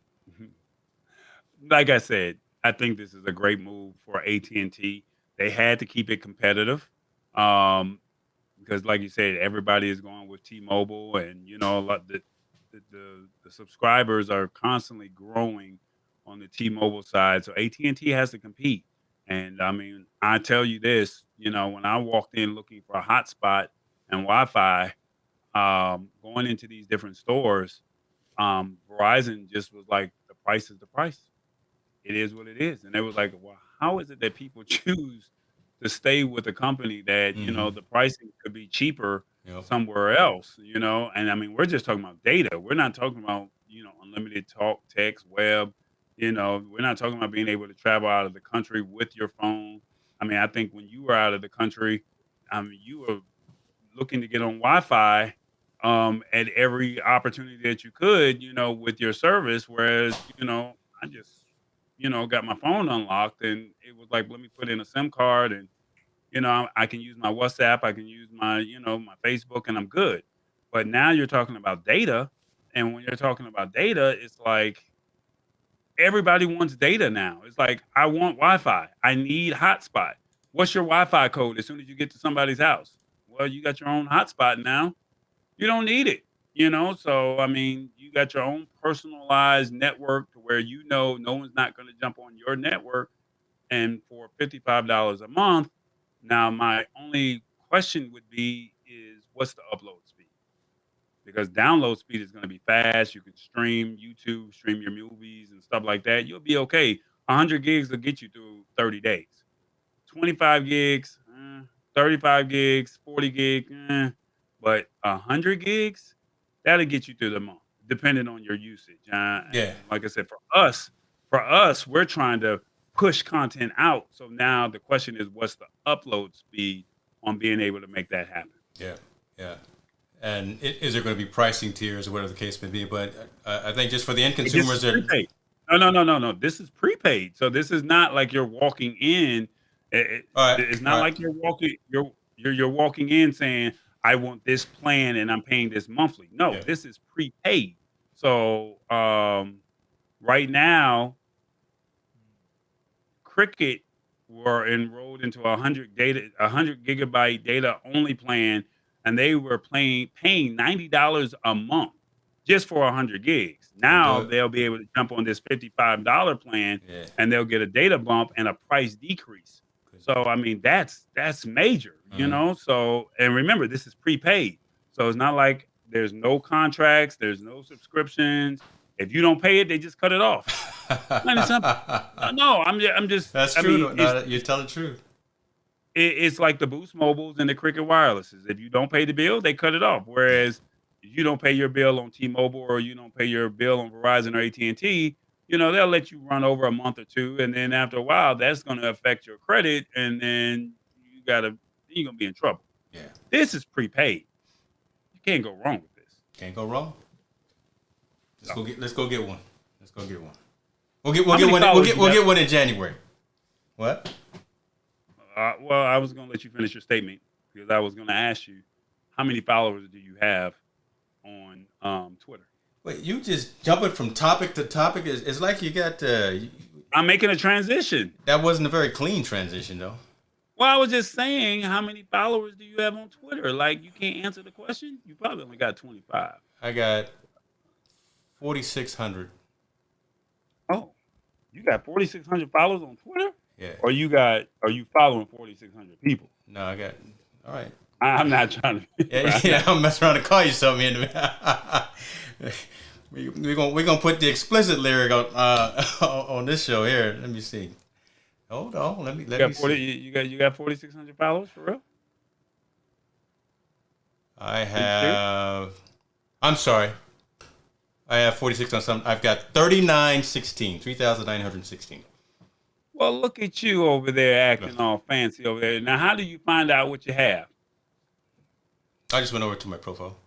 Like I said, I think this is a great move for AT&T. They had to keep it competitive, because, like you said, everybody is going with T-Mobile, and a lot the subscribers are constantly growing on the T-Mobile side. So AT&T has to compete. And I mean, I tell you this, when I walked in looking for a hotspot and Wi-Fi, going into these different stores, Verizon just was like, the price is the price. It is what it is. And they was like, well, how is it that people choose to stay with a company that, Mm-hmm. the pricing could be cheaper Yep. somewhere else? And I mean, we're just talking about data. We're not talking about, unlimited talk, text, web. We're not talking about being able to travel out of the country with your phone. I mean, I think when you were out of the country, you were looking to get on Wi-Fi at every opportunity that you could, with your service. Whereas, I just, got my phone unlocked and it was like, let me put in a SIM card and, I can use my WhatsApp, I can use my, my Facebook and I'm good. But now you're talking about data. And when you're talking about data, it's like everybody wants data now. It's like, I want Wi-Fi. I need hotspot. What's your Wi-Fi code as soon as you get to somebody's house? Well, you got your own hotspot now. You don't need it, So I mean, you got your own personalized network to where no one's not going to jump on your network. And for $55 a month, now my only question would be is what's the upload speed? Because download speed is going to be fast. You can stream YouTube, stream your movies and stuff like that. You'll be okay. 100 gigs will get you through 30 days. 25 gigs, 35 gigs, 40 gig, but 100 gigs, that'll get you through the month, depending on your usage. Yeah. Like I said, for us, we're trying to push content out. So now the question is, what's the upload speed on being able to make that happen? Yeah, yeah. And is there going to be pricing tiers or whatever the case may be? But I think just for the end consumers, no. This is prepaid. So this is not like you're walking in. It's not like you're walking. You're walking in saying, "I want this plan and I'm paying this monthly." No, Yeah. This is prepaid. So right now, Cricket were enrolled into a 100 gigabyte data only plan, and they were paying $90 a month just for 100 gigs. Now they'll be able to jump on this $55 plan, and they'll get a data bump and a price decrease. So I mean, that's major, So, and remember, this is prepaid, so it's not like there's no contracts, there's no subscriptions. If you don't pay it, they just cut it off. No, I'm just. That's true. You tell the truth. It's like the Boost Mobiles and the Cricket Wirelesses. If you don't pay the bill, they cut it off. Whereas if you don't pay your bill on T-Mobile or you don't pay your bill on Verizon or AT&T, they'll let you run over a month or two, and then after a while, that's going to affect your credit, and then you're gonna be in trouble. Yeah. This is prepaid. You can't go wrong with this. Can't go wrong. Let's go get one. We'll get one in January. What? Well, I was going to let you finish your statement because I was going to ask you, how many followers do you have on Twitter? Wait, you just jumping from topic to topic. It's like you got. I'm making a transition. That wasn't a very clean transition, though. Well, I was just saying, how many followers do you have on Twitter? Like, you can't answer the question? You probably only got 25. I got 4,600. Oh, you got 4,600 followers on Twitter? Yeah. Or are you following 4,600 people? No, I got. All right. I'm not trying to. Yeah, I'm messing around to call you something. We're gonna put the explicit lyric on this show here. Let me see. Hold on. Let me see. You got 4,600 followers for real? I have. I'm sorry. I have 46 on some. I've got 3,916. Well, look at you over there acting all fancy over there. Now, how do you find out what you have? I just went over to my profile.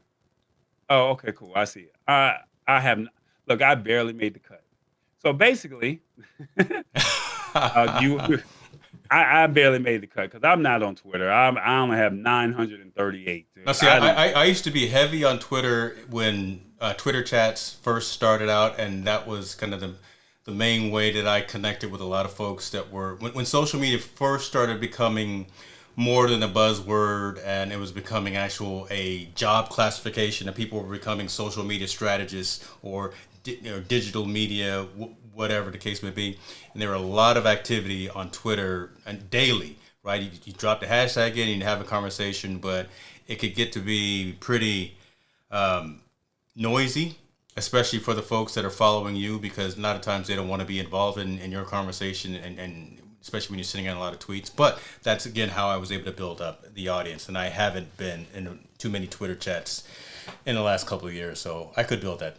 Oh, okay, cool. I see it. I barely made the cut. So basically, I barely made the cut because I'm not on Twitter. I only have 938. Now, see, I used to be heavy on Twitter when Twitter chats first started out, and that was kind of the main way that I connected with a lot of folks that were when social media first started becoming more than a buzzword, and it was becoming a job classification, and people were becoming social media strategists or digital media, whatever the case may be. And there were a lot of activity on Twitter and daily, right? You drop the hashtag in and you have a conversation, but it could get to be pretty noisy, especially for the folks that are following you, because a lot of times they don't want to be involved in your conversation, and especially when you're sending out a lot of tweets. But that's, again, how I was able to build up the audience. And I haven't been in too many Twitter chats in the last couple of years, so I could build that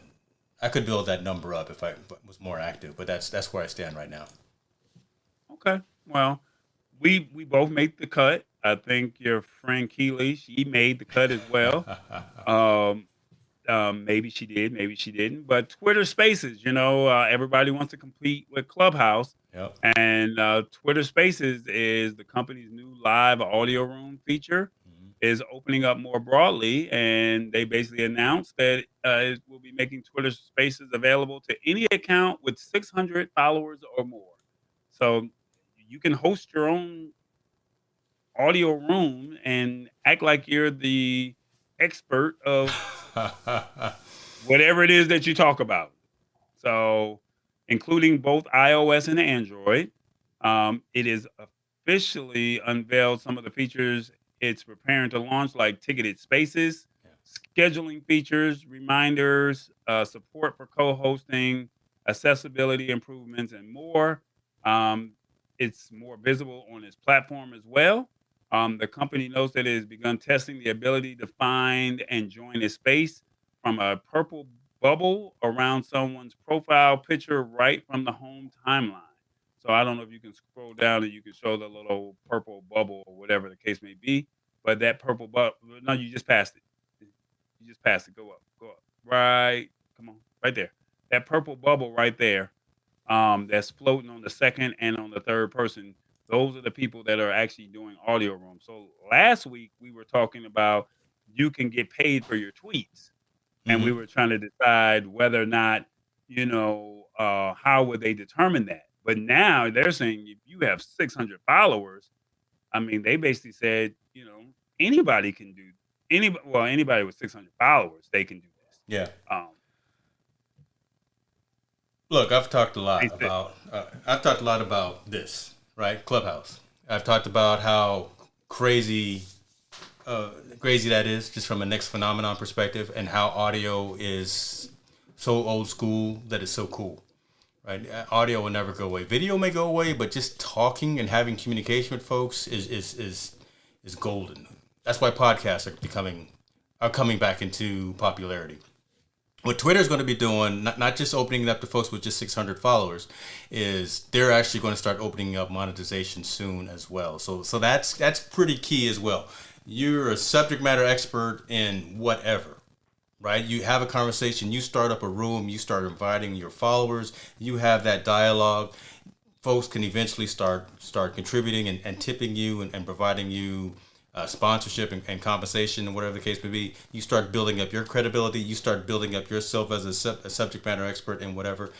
I could build that number up if I was more active, but that's where I stand right now. Okay. Well, we both make the cut. I think your friend Keely, she made the cut as well. Um, maybe she did, maybe she didn't. But Twitter Spaces, everybody wants to compete with Clubhouse, Yep. and Twitter Spaces is the company's new live audio room feature. Mhm. Is opening up more broadly, and they basically announced that it will be making Twitter Spaces available to any account with 600 followers or more. So you can host your own audio room and act like you're the expert of whatever it is that you talk about. So, including both iOS and Android, it is officially unveiled some of the features it's preparing to launch, like ticketed spaces, Yeah. scheduling features, reminders, support for co-hosting, accessibility improvements, and more. Um, it's more visible on its platform as well. The company notes that it has begun testing the ability to find and join a space from a purple bubble around someone's profile picture right from the home timeline. So I don't know if you can scroll down and you can show the little purple bubble or whatever the case may be. But that purple bubble, no, you just passed it. You just passed it. Go up, go up. Right. Come on. Right there. That purple bubble right there, that's floating on the second and on the third person. Those are the people that are actually doing audio rooms. So last week we were talking about you can get paid for your tweets, and we Hmm. were trying to decide whether or not, how would they determine that. But now they're saying if you have 600 followers, I mean, they basically said, anybody can do anybody with 600 followers, they can do this. Yeah. Um, Look, I've talked a they lot said, about. I've talked a lot about this, right? Clubhouse. I've talked about how crazy, crazy that is, just from a next phenomenon perspective, and how audio is so old school that it's so cool, right? Audio will never go away. Video may go away, but just talking and having communication with folks is golden. That's why podcasts are coming back into popularity. What Twitter is going to be doing, not just opening it up to folks with just 600 followers, is they're actually going to start opening up monetization soon as well. So that's pretty key as well. You're a subject matter expert in whatever, right? You have a conversation, you start up a room, you start inviting your followers, you have that dialogue. Folks can eventually start contributing and tipping you and providing you sponsorship and compensation and whatever the case may be. You start building up your credibility. You start building up yourself as a subject matter expert in whatever.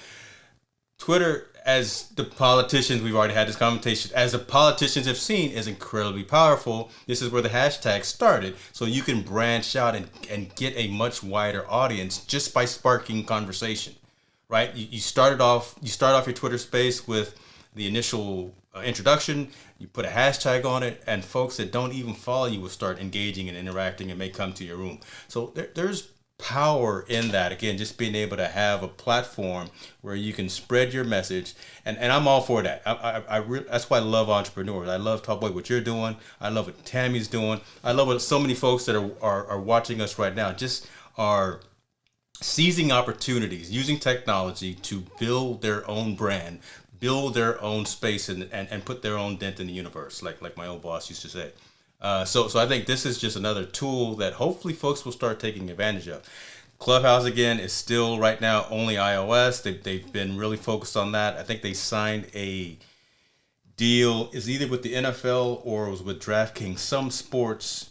Twitter, as the politicians, we've already had this conversation, as the politicians have seen, is incredibly powerful. This is where the hashtag started. So you can branch out and get a much wider audience just by sparking conversation, right? You start off your Twitter space with the initial introduction, you put a hashtag on it, and folks that don't even follow you will start engaging and interacting and may come to your room. So there's power in that. Again, just being able to have a platform where you can spread your message, and I'm all for that. That's why I love entrepreneurs. I love Tallboy, what you're doing. I love what Tammy's doing. I love what so many folks that are watching us right now just are seizing opportunities, using technology to build their own brand, build their own space, and put their own dent in the universe, like my old boss used to say. So I think this is just another tool that hopefully folks will start taking advantage of. Clubhouse, again, is still right now only iOS. They've been really focused on that. I think they signed a deal, is either with the NFL or it was with DraftKings. Some sports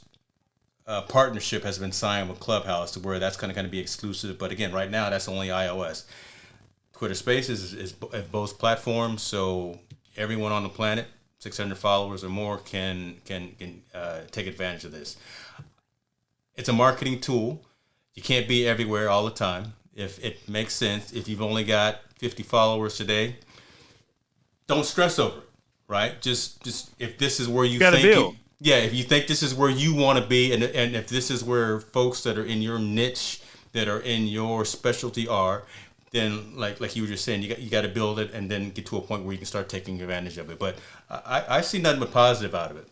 partnership has been signed with Clubhouse to where that's going to be exclusive. But again, right now, that's only iOS. Twitter Spaces is both platforms, so everyone on the planet, 600 followers or more, can take advantage of this. It's a marketing tool. You can't be everywhere all the time. If it makes sense, if you've only got 50 followers today, don't stress over it, right? Just if this is where you think if you think this is where you want to be, and if this is where folks that are in your niche, that are in your specialty are, then like you were just saying, you got to build it and then get to a point where you can start taking advantage of it. But I see nothing but positive out of it.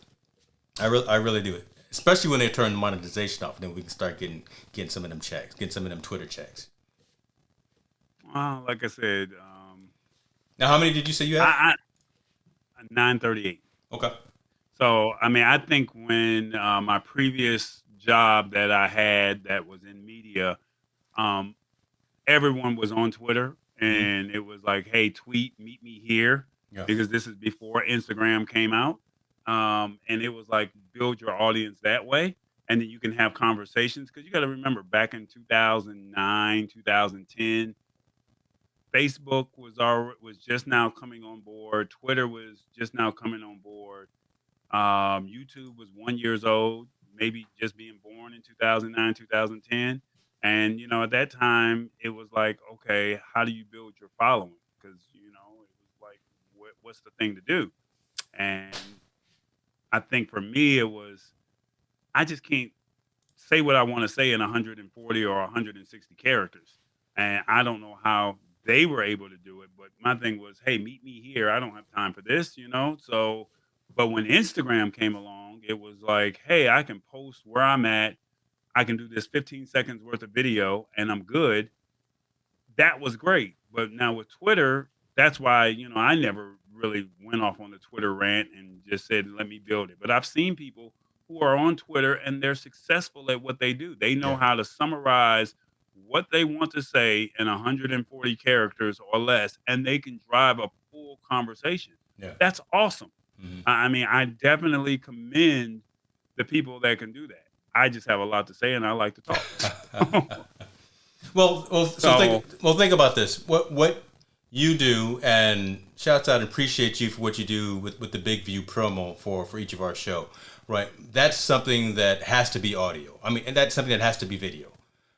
I really do. Especially when they turn the monetization off, then we can start getting some of them checks, getting some of them Twitter checks. Like I said, Now, how many did you say you have? I 938. Okay. So I mean, I think when my previous job that I had that was in media, um, everyone was on Twitter, Hmm. and it was like, "Hey, tweet, meet me here," Yeah. because this is before Instagram came out, and it was like build your audience that way, and then you can have conversations. Because you got to remember, back in 2009, 2010, Facebook was just now coming on board. Twitter was just now coming on board. YouTube was 1 years old, maybe just being born in 2009, 2010. And, at that time, it was like, okay, how do you build your following? Because, it was like, what's the thing to do? And I think for me, it was, I just can't say what I want to say in 140 or 160 characters. And I don't know how they were able to do it. But my thing was, hey, meet me here. I don't have time for this. So, but when Instagram came along, it was like, hey, I can post where I'm at. I can do this 15 seconds worth of video and I'm good. That was great. But now with Twitter, that's why, I never really went off on the Twitter rant and just said, let me build it. But I've seen people who are on Twitter and they're successful at what they do. They know Yeah. how to summarize what they want to say in 140 characters or less, and they can drive a full conversation. Yeah. That's awesome. Hmm. I mean, I definitely commend the people that can do that. I just have a lot to say and I like to talk. So, Think about this. What you do, and shouts out and appreciate you for what you do with the Big View promo for each of our show, right? That's something that has to be audio. I mean, and that's something that has to be video,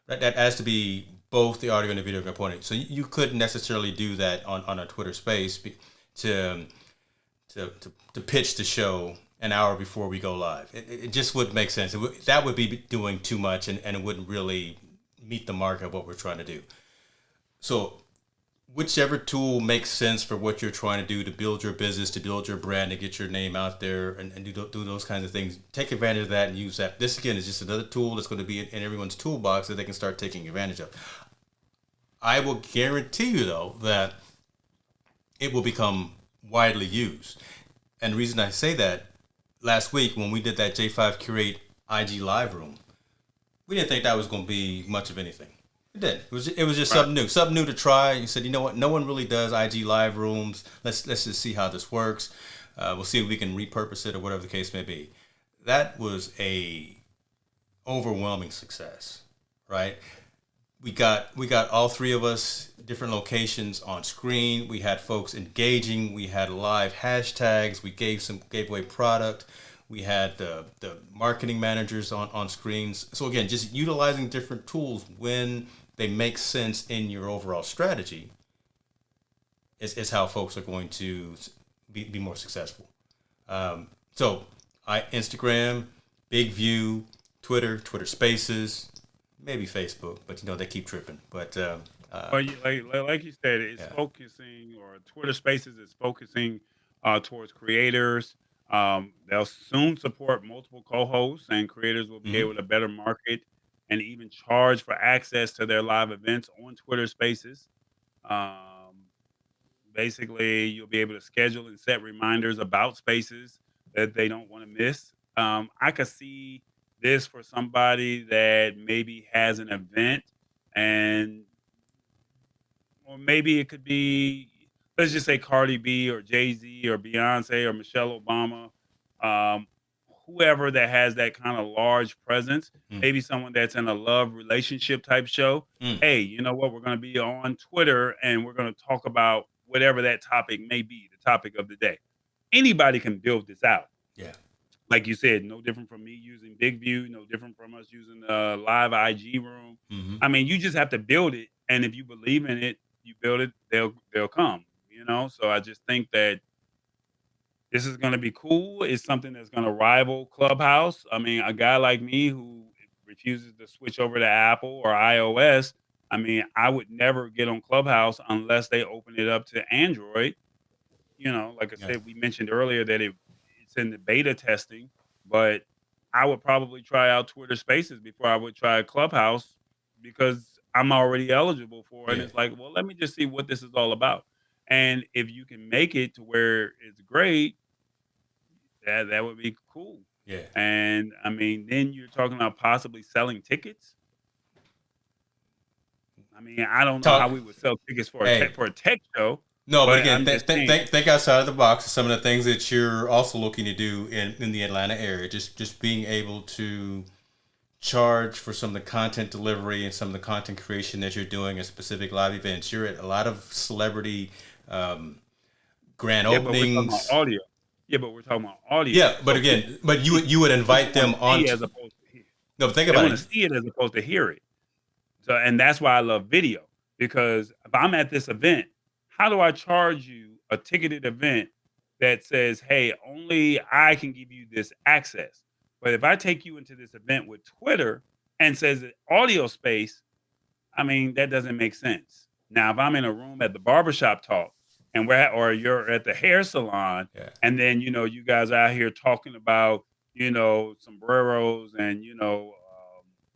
right? That has to be both the audio and the video component. So you couldn't necessarily do that on a Twitter space to to pitch the show an hour before we go live. It just wouldn't make sense. That would be doing too much, and it wouldn't really meet the mark of what we're trying to do. So whichever tool makes sense for what you're trying to do to build your business, to build your brand, to get your name out there, and do those kinds of things, take advantage of that and use that. This, again, is just another tool that's going to be in everyone's toolbox that they can start taking advantage of. I will guarantee you, though, that it will become widely used. And the reason I say that, last week when we did that J5 Curate IG live room, we didn't think that was going to be much of anything. It did. It was just right. something new to try. You said, you know what? No one really does IG live rooms. Let's just see how this works. We'll see if we can repurpose it or whatever the case may be. That was a overwhelming success, right? We got all three of us different locations on screen. We had folks engaging. We had live hashtags. We gave away product. We had the marketing managers on screens. So again, just utilizing different tools when they make sense in your overall strategy is how folks are going to be more successful. So Instagram, Big View, Twitter Spaces, maybe Facebook, but they keep tripping. But But like you said, it's yeah. focusing, or Twitter Spaces is focusing towards creators. They'll soon support multiple co-hosts, and creators will be Hmm. able to better market and even charge for access to their live events on Twitter Spaces. Um, Basically, you'll be able to schedule and set reminders about spaces that they don't want to miss. I could see this for somebody that maybe has an event, and or maybe it could be, let's just say Cardi B or Jay Z or Beyonce or Michelle Obama, um, whoever that has that kind of large presence, maybe someone that's in a love relationship type show. Mm. Hey, you know what? We're going to be on Twitter and we're going to talk about whatever that topic may be, the topic of the day. Anybody can build this out. Yeah. Like you said, no different from me using Big View, no different from us using the live IG room. Hmm. I mean, you just have to build it, and if you believe in it, you build it, they'll come. So I just think that this is going to be cool. It's something that's going to rival Clubhouse. I mean, a guy like me who refuses to switch over to Apple or iOS, I mean, I would never get on Clubhouse unless they open it up to Android. Like I Yeah. said, we mentioned earlier that it's in the beta testing, but I would probably try out Twitter Spaces before I would try Clubhouse, because I'm already eligible for it. And Yeah. it's like, well, let me just see what this is all about. And if you can make it to where it's great, that would be cool. Yeah. And I mean, then you're talking about possibly selling tickets. I mean, I don't know how Talk. we would sell tickets Hey. for a tech show, No, but but again, I'm just saying, think outside of the box. Some of the things that you're also looking to do in the Atlanta area, just being able to charge for some of the content delivery and some of the content creation that you're doing at specific live events. You're at a lot of celebrity um, grand yeah, but we're talking about openings. audio. Yeah, but we're talking about audio. Yeah, but So again, but you would people invite want them to see on. as opposed to hear. No, but think They about want to it. see it as opposed to hear it. So, and that's why I love video, because if I'm at this event, how do I charge you a ticketed event that says, "Hey, only I can give you this access"? But if I take you into this event with Twitter and says that audio space, I mean, that doesn't make sense. Now, if I'm in a room at the barbershop talk and or you're at the hair salon, Yeah. and then, you guys are out here talking about, sombreros and,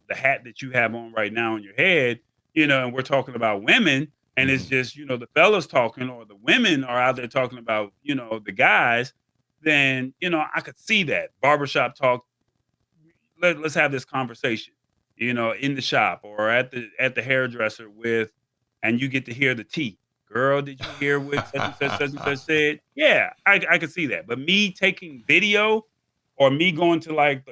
the hat that you have on right now on your head, and we're talking about women, and it's Mhm. just, the fellas talking, or the women are out there talking about, the guys, then, I could see that barbershop talk. Let's have this conversation, in the shop or at the hairdresser and you get to hear the tea. Girl, did you hear what such and such said? Yeah, I could see that. But me taking video, or me going to, like,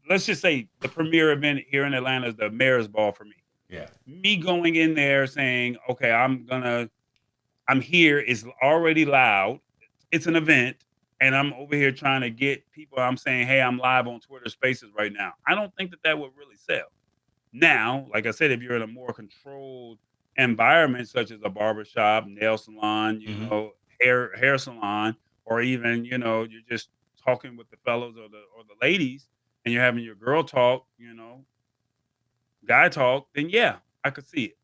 let's just say the premier event here in Atlanta is the Mayor's Ball for me. Yeah. Me going in there saying, okay, I'm here is already loud. It's an event, and I'm over here trying to get people. I'm saying, hey, I'm live on Twitter Spaces right now. I don't think that would really sell. Now, like I said, if you're in a more controlled environment, such as a barbershop, nail salon, Hmm. hair salon, or even, you're just talking with the fellows or the ladies, and you're having your girl talk, guy talk, then yeah, I could see it.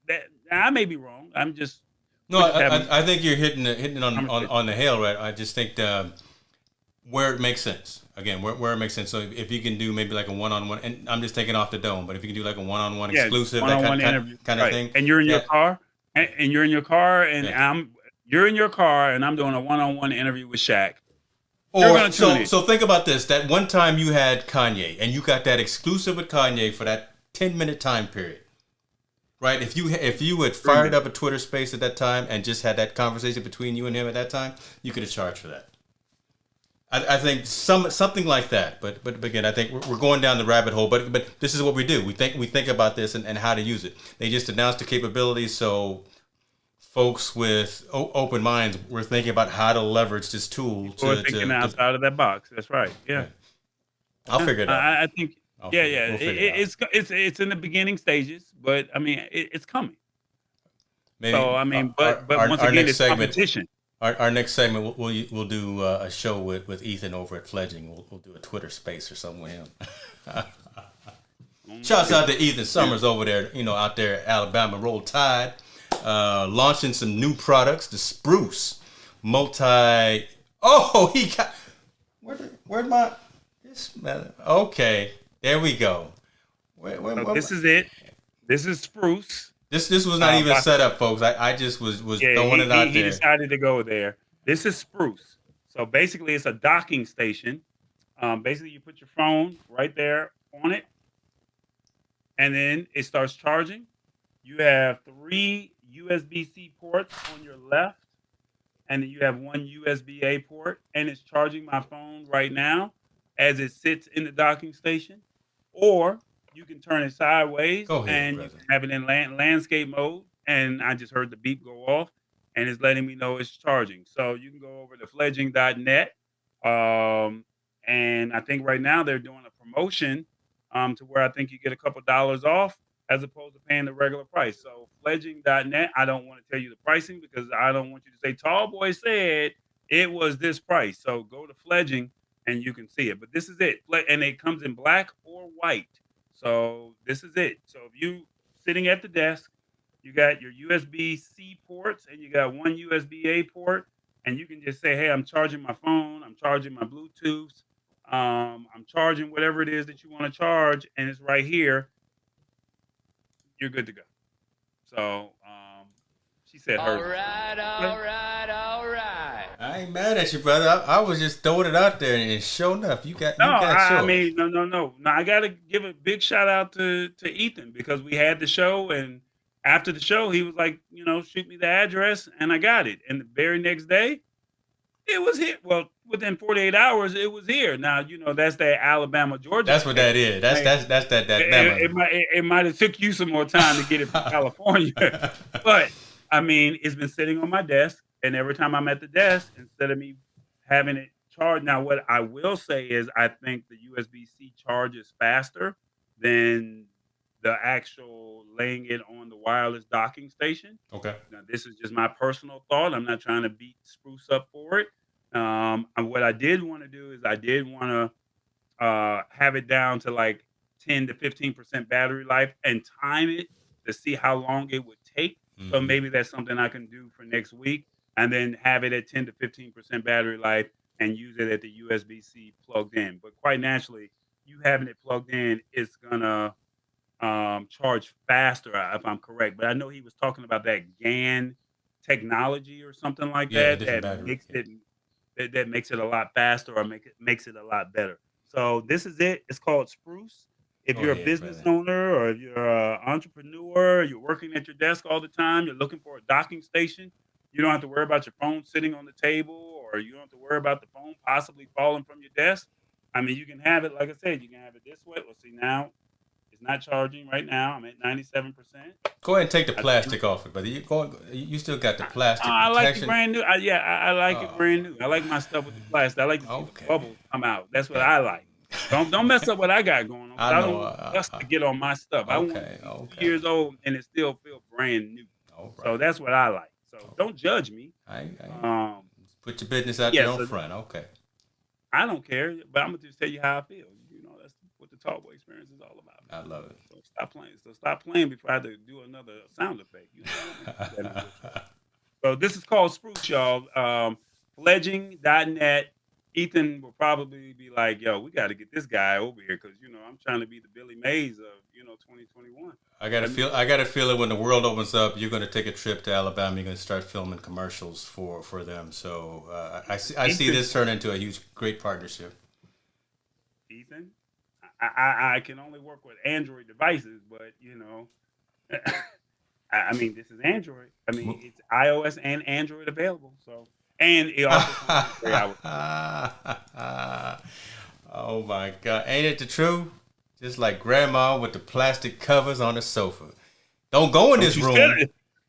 That I may be wrong. No, We're just having I think you're hitting it conversation. on the hail, right? I just think where it makes sense. Again, where it makes sense. So if you can do maybe like a one-on-one, and I'm just taking off the dome, but if you can do like a one-on-one Yeah, exclusive, that one-on-one interview, kind of right, thing, and you're in your that car, and you're in your car, and yeah. you're in your car, and I'm doing a one-on-one interview with Shaq. You're Or gonna tune in. so think about this. That one time you had Kanye, and you got that exclusive with Kanye for that 10-minute time period. Right? If you had fired Brilliant. up a Twitter space at that time and just had that conversation between you and him at that time, you could have charged for that. I think something like that. But again, I think we're going down the rabbit hole. But this is what we do. We think about this and how to use it. They just announced the capabilities, so folks with open minds were thinking about how to leverage this tool People are thinking outside of that box. That's right. yeah. Yeah. I'll Yeah. figure it out. I think. Yeah, yeah. We'll figure it out. It's in the beginning stages, but I mean, it's coming. So Maybe I mean, but once our again, next it's segment. competition. Our next segment, we'll do a show with Ethan over at Fledging. We'll do a Twitter space or something with him. Shouts out to Ethan Summers over there, out there at Alabama. Roll Tide, launching some new products. The Spruce multi. Oh, he got. Where'd my this man? Okay, there we go. So this is it. This is Spruce. This was not even set up, folks. I just was Yeah, throwing it out he there. decided to go there. This is Spruce. So basically, it's a docking station. Basically, you put your phone right there on it, and then it starts charging. You have 3 USB-C ports on your left, and then you have 1 USB-A port, and it's charging my phone right now as it sits in the docking station. Or you can turn it sideways, Go ahead, and you brother. can have it in landscape mode. And I just heard the beep go off, and it's letting me know it's charging. So you can go over to fledging.net. And I think right now they're doing a promotion, to where I think you get a couple dollars off as opposed to paying the regular price. So fledging.net, I don't want to tell you the pricing because I don't want you to say Tallboy said it was this price. So go to Fledging and you can see it. But this is it. And it comes in black or white. So this is it. So if you sitting at the desk, you got your USB-C ports and you got 1 USB-A port, and you can just say, "Hey, I'm charging my phone. I'm charging my Bluetooth. I'm charging whatever it is that you want to charge, and it's right here." You're good to go. So she said hers. All right. I ain't mad at you, brother. I was just throwing it out there, and sure enough, you No, got I yours. mean, no. I got to give a big shout out to Ethan because we had the show, and after the show, he was like, shoot me the address, and I got it. And the very next day, it was here. Well, within 48 hours, it was here. Now, that's that Alabama, Georgia That's what that connection. is. That's that It, Bama. it might have took you some more time to get it from California, but I mean, it's been sitting on my desk, and every time I'm at the desk, instead of me having it charged, now what I will say is, I think the USB-C charge is faster than the actual laying it on the wireless docking station. Okay. Now, this is just my personal thought. I'm not trying to beat Spruce up for it. And what I did want to do is I did want to have it down to like 10 to 15% battery life and time it to see how long it would take. So Mhm. maybe that's something I can do for next week, and then have it at 10 to 15% battery life and use it at the USB-C plugged in. But quite naturally, you having it plugged in is gonna charge faster, if I'm correct. But I know he was talking about that GAN technology or something like Yeah, that different battery. Yeah. that makes it a lot faster, or makes it a lot better. So this is it. It's called Spruce. If Go you're a ahead, business brother. owner, or if you're an entrepreneur, you're working at your desk all the time, you're looking for a docking station, you don't have to worry about your phone sitting on the table, or you don't have to worry about the phone possibly falling from your desk. I mean, you can have it, like I said, you can have it this way. Let's see now. It's not charging right now. I'm at 97%. Go ahead and take the I think plastic off it, brother. You still got the plastic I like it protection. brand new. I like it Oh, brand new. I like my stuff with the plastic. I like to see the okay. bubbles come out. That's what Okay. I like. Don't mess up what I got going on. 'Cause I I know. don't want dust to get on my stuff. I want it Okay. to be 2 Okay. years old and it still feel brand new. All So right. that's what I like. So don't judge me. I Um, put your business out yeah. there on So front. Okay. I don't care, but I'm gonna just tell you how I feel. That's what the Talkboy experience is all about, I man. love it. So stop playing. So stop playing before I have to do another sound effect. I don't want to do that no more. So this is called Spruce, y'all. Fledging.net. Ethan will probably be like, yo, we got to get this guy over here because, I'm trying to be the Billy Mays of, 2021. I got to feel it when the world opens up. You're going to take a trip to Alabama. You're going to start filming commercials for them. So I see Ethan, this turn into a huge, great partnership. Ethan, I can only work with Android devices, but, I mean, this is Android. I mean, it's iOS and Android available. So, and it also comes with 3 hours. Oh my God! Ain't it the truth? Just like Grandma with the plastic covers on the sofa. Don't go in this room.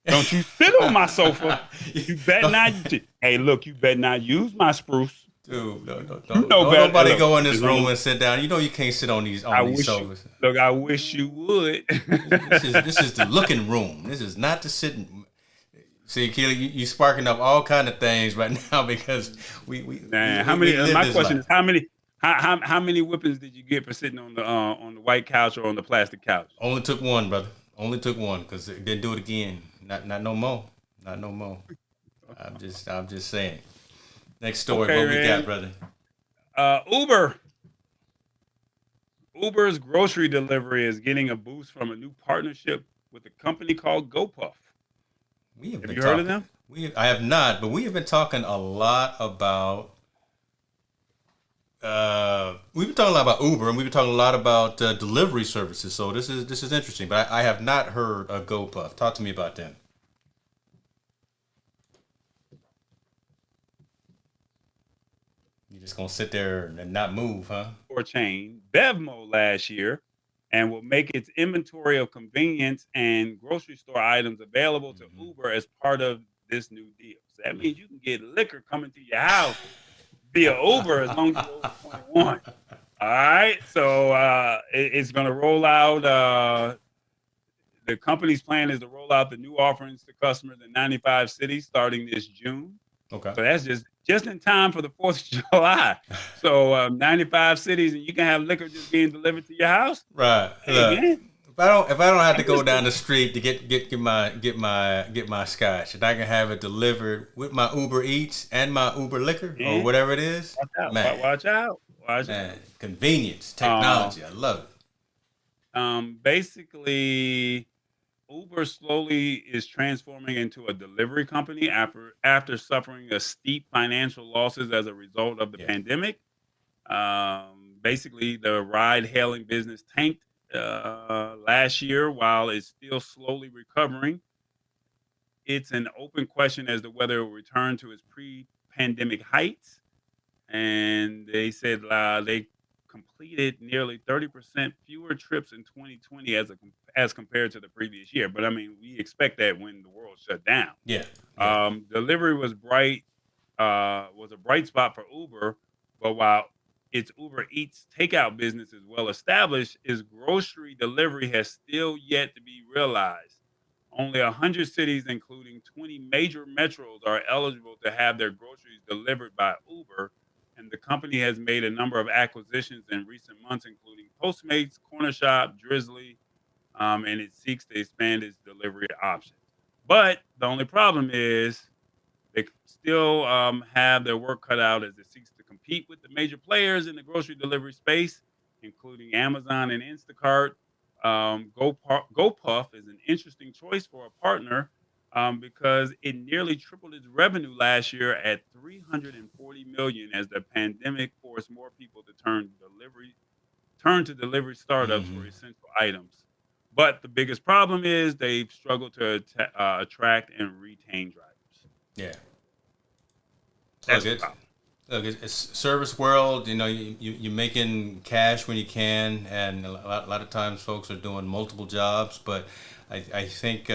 Don't you sit on my sofa. You better not. Hey, look, you better not use my Spruce. Dude, Don't nobody go in this room and sit down. You can't sit on these sofas. I wish you would. This is the looking room. This is not the sitting. See, Keely, you sparking up all kind of things right now because we how many? My question is how many whippings did you get for sitting on the white couch or on the plastic couch? Only took one, brother. Only took one because didn't do it again. Not no more. Not no more. I'm just saying. Next story, Okay, what we man. got, brother? Uber. Uber's grocery delivery is getting a boost from a new partnership with a company called Gopuff. Have you heard of them? I have not, but we have been talking a lot about. We've been talking a lot about Uber, and we've been talking a lot about delivery services. So this is interesting, but I have not heard of Gopuff. Talk to me about them. You're just gonna sit there and not move, huh? Or chain Bevmo last year, and will make its inventory of convenience and grocery store items available to Uber as part of this new deal. So that means you can get liquor coming to your house via Uber as long as you're over 21. All right, so it's going to roll out. The company's plan is to roll out the new offerings to customers in 95 cities starting this June. Okay. So that's just in time for the 4th of July. So 95 cities, and you can have liquor just being delivered to your house. Right. Hey, man. If I don't have to go down the street to get my scotch, and I can have it delivered with my Uber Eats and my Uber Liquor or whatever it is. Watch out. Convenience, technology, I love it. Basically, Uber slowly is transforming into a delivery company after suffering a steep financial losses as a result of the Yeah. pandemic. Basically, the ride-hailing business tanked last year, while it's still slowly recovering. It's an open question as to whether it will return to its pre-pandemic heights. And they said they completed nearly 30% fewer trips in 2020 as compared to the previous year. But I mean, we expect that when the world shut down. Yeah. Yeah. Delivery was a bright spot for Uber, but while its Uber Eats takeout business is well established, its grocery delivery has still yet to be realized. Only 100 cities, including 20 major metros, are eligible to have their groceries delivered by Uber, and the company has made a number of acquisitions in recent months, including Postmates, Corner Shop, Drizzly, and it seeks to expand its delivery options. But the only problem is they still have their work cut out as it seeks to compete with the major players in the grocery delivery space, including Amazon and Instacart. GoPuff is an interesting choice for a partner because it nearly tripled its revenue last year at 340 million as the pandemic forced more people to turn to delivery startups for Hmm. essential items. But the biggest problem is they've struggled to attract and retain drivers. Yeah. Look, That's the problem. it's service world. You know, you're making cash when you can, and a lot of times folks are doing multiple jobs. But I think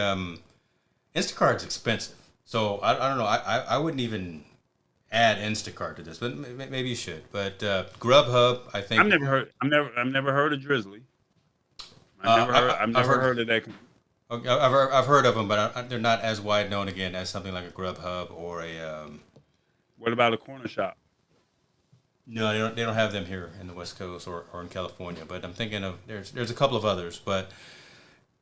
Instacart's expensive, so I don't know. I wouldn't even add Instacart to this, but maybe you should. But Grubhub, I think. I've never heard of Drizzly. I've I've never heard. heard of that. Okay, I've heard of them, but they're not as wide known again as something like a Grubhub or a. What about a corner shop? No, they don't have them here in the West Coast or in California. But I'm thinking of there's a couple of others. But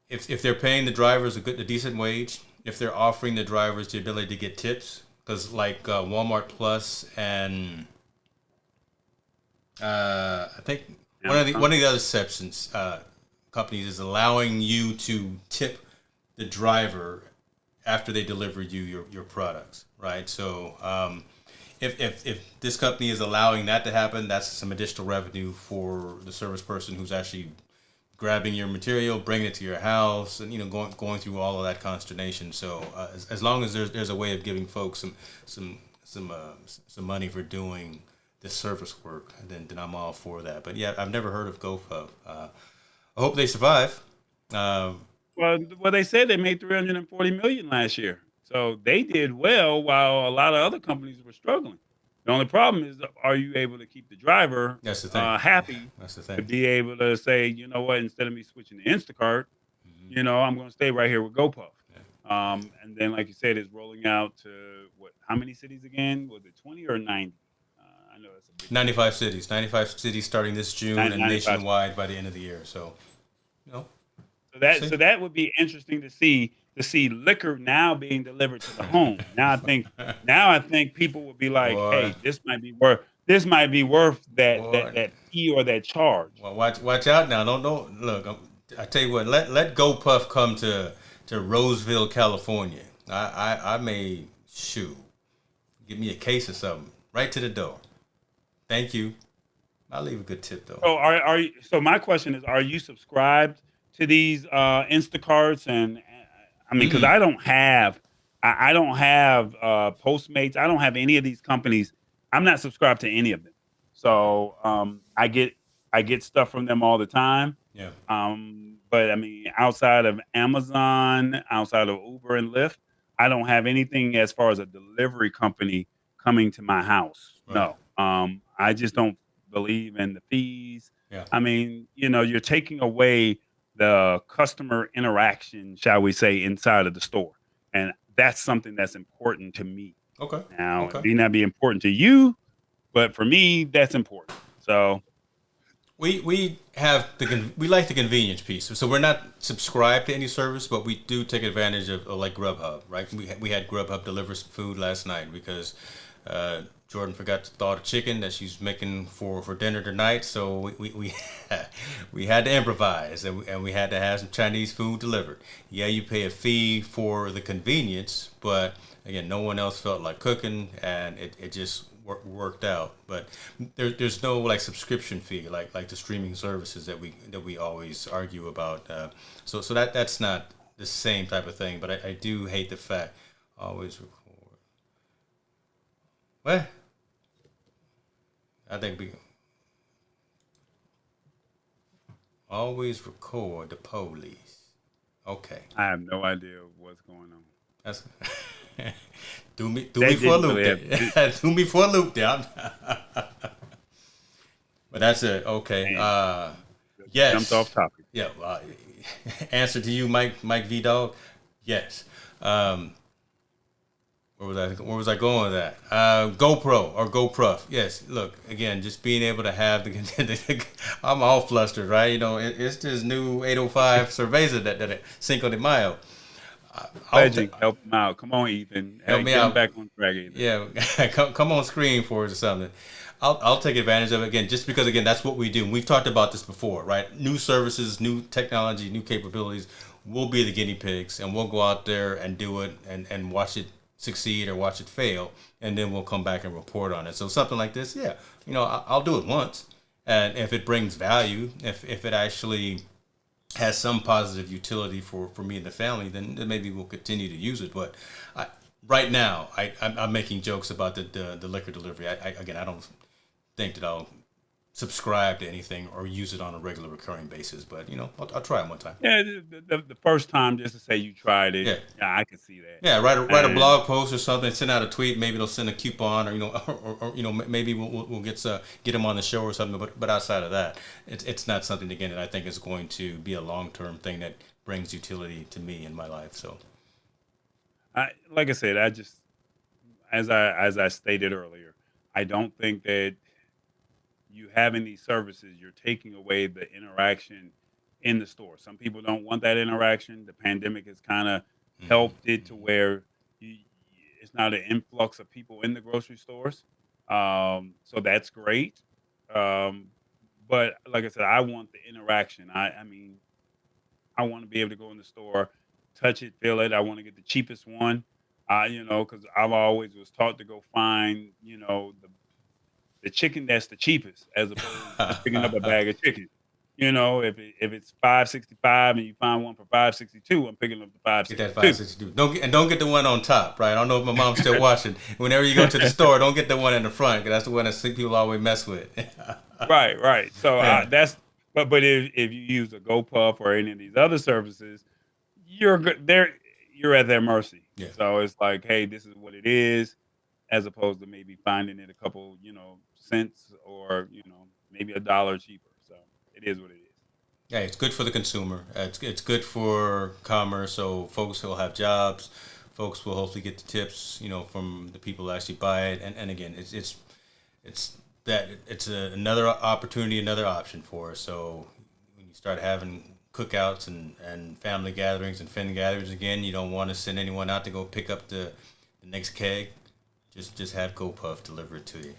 if they're paying the drivers a decent wage, if they're offering the drivers the ability to get tips, because like Walmart Plus and I think one of the other exceptions companies is allowing you to tip the driver after they deliver you your products, right? So if this company is allowing that to happen, that's some additional revenue for the service person who's actually grabbing your material, bringing it to your house, and going through all of that consternation. So as long as there's a way of giving folks some money for doing this service work, then I'm all for that. But yeah, I've never heard of GoPuff. I hope they survive. Well, they said they made 340 million last year, so they did well while a lot of other companies were struggling. The only problem is, are you able to keep the driver That's the thing. happy That's the to thing. be able to say, you know what, instead of me switching to Instacart, Hmm. I'm going to stay right here with GoPuff. Yeah. And then, like you said, it's rolling out to how many cities again? Was it 20 or 90? I know that's a big 95 cities. 95 cities starting this June and 95. nationwide by the end of the year. So, you know, So see. that would be interesting to see liquor now being delivered to the home. Now I think people would be like, Boy, hey, this might be worth boy. that fee or that charge. Well, watch out now. Don't look. I tell you what. Let GoPuff come to Roseville, California. I may give me a case or something right to the door. Thank you. I'll leave a good tip though. So so my question is, are you subscribed to these Instacarts? And I mean, because Mm-mm. I don't have Postmates. I don't have any of these companies. I'm not subscribed to any of them. So I get stuff from them all the time. Yeah. But I mean, outside of Amazon, outside of Uber and Lyft, I don't have anything as far as a delivery company coming to my house. Right. No. I just don't believe in the fees. Yeah. I mean, you're taking away the customer interaction, shall we say, inside of the store. And that's something that's important to me. Okay. Now, Okay. it may not be important to you, but for me, that's important. So We we like the convenience piece. So we're not subscribed to any service, but we do take advantage of like Grubhub, right? We had Grubhub deliver some food last night because Jordan forgot to thaw the chicken that she's making for dinner tonight, so we we had to improvise, and we had to have some Chinese food delivered. Yeah, you pay a fee for the convenience, but again, no one else felt like cooking, and it just worked out. But there's no like subscription fee like the streaming services that we always argue about. So that's not the same type of thing. But I do hate the fact always record. What? I think we always record the police. Okay, I have no idea what's going on. that's threw me That for a didn't loop really have to do. there. Threw me for a loop there. But that's it. Okay. Man, jumped off Yes. topic. Yeah. Answer to you, Mike V Dog. Yes. Where was I going with that? GoPro or GoPruff. Yes. Look again, just being able to have I'm all flustered, right? You know, it's this new 805 cerveza that Cinco de Mayo. Fledging, help him out. Come on, Ethan. Help Hey, me get him out. back on track, Ethan. Yeah, come on screen for us or something. I'll take advantage of it again, just because again that's what we do. We've talked about this before, right? New services, new technology, new capabilities. We'll be the guinea pigs, and we'll go out there and do it, and watch it succeed or watch it fail, and then we'll come back and report on it. So something like this, yeah, you know, I'll do it once, and if it brings value, if it actually has some positive utility for me and the family, then maybe we'll continue to use it. But right now, I'm making jokes about the liquor delivery. Again, I don't think that I'll subscribe to anything or use it on a regular recurring basis. But you know, I'll try it one time. Yeah, the first time just to say you tried it, Yeah. yeah, I can see that. Yeah, write a And blog post or something. Send out a tweet. Maybe they'll send a coupon, or you know, or you know, maybe we'll get them on the show or something. But outside of that, it's not something again that I think is going to be a long term thing that brings utility to me in my life. So like I said, I just as I stated earlier, I don't think that you having these services, you're taking away the interaction in the store. Some people don't want that interaction. The pandemic has kind of helped it to where you, it's not an influx of people in the grocery stores. So that's great. Um, but like I said, I want the interaction. I mean, I want to be able to go in the store, touch it, feel it. I want to get the cheapest one. Because I've always was taught to go find, the chicken that's the cheapest, as opposed to just picking up a bag of chicken. If it's 5.65 and you find one for 5.62, I'm picking up the get that 5.62. 562. Don't get the one on top, right? I don't know if my mom's still watching. Whenever you go to the store, don't get the one in the front, because that's the one that people always mess with. Right. So Yeah. but if you use a GoPuff or any of these other services, you're good. You're at their mercy. Yeah. So it's like, hey, this is what it is, as opposed to maybe finding it a couple, cents or maybe $1 cheaper. So it is what it is. Yeah, it's good for the consumer. It's good for commerce. So folks will have jobs. Folks will hopefully get the tips, from the people who actually buy it. And again, it's another opportunity, another option for us. So when you start having cookouts and family gatherings and friend gatherings again, you don't want to send anyone out to go pick up the next keg. Just have GoPuff deliver it to you.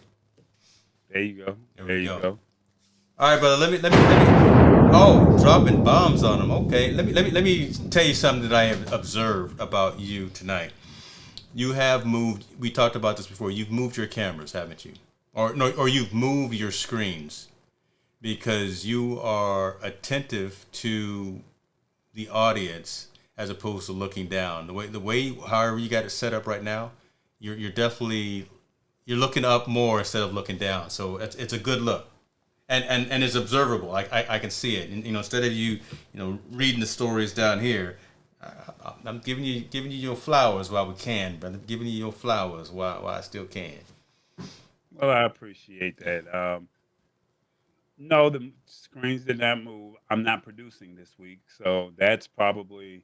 There you go. There There we you go. go. All right, brother. Let me. Oh, dropping bombs on them. Okay. Let me tell you something that I have observed about you tonight. You have moved. We talked about this before. You've moved your cameras, haven't you? Or no? Or you've moved your screens because you are attentive to the audience as opposed to looking down. However you got it set up right now, you're definitely you're looking up more instead of looking down. So it's a good look. And it's observable. I can see it. And, instead of you reading the stories down here, I'm giving you your flowers while we can, brother. Giving you your flowers while I still can. Well, I appreciate that. No, the screens did not move. I'm not producing this week, so that's probably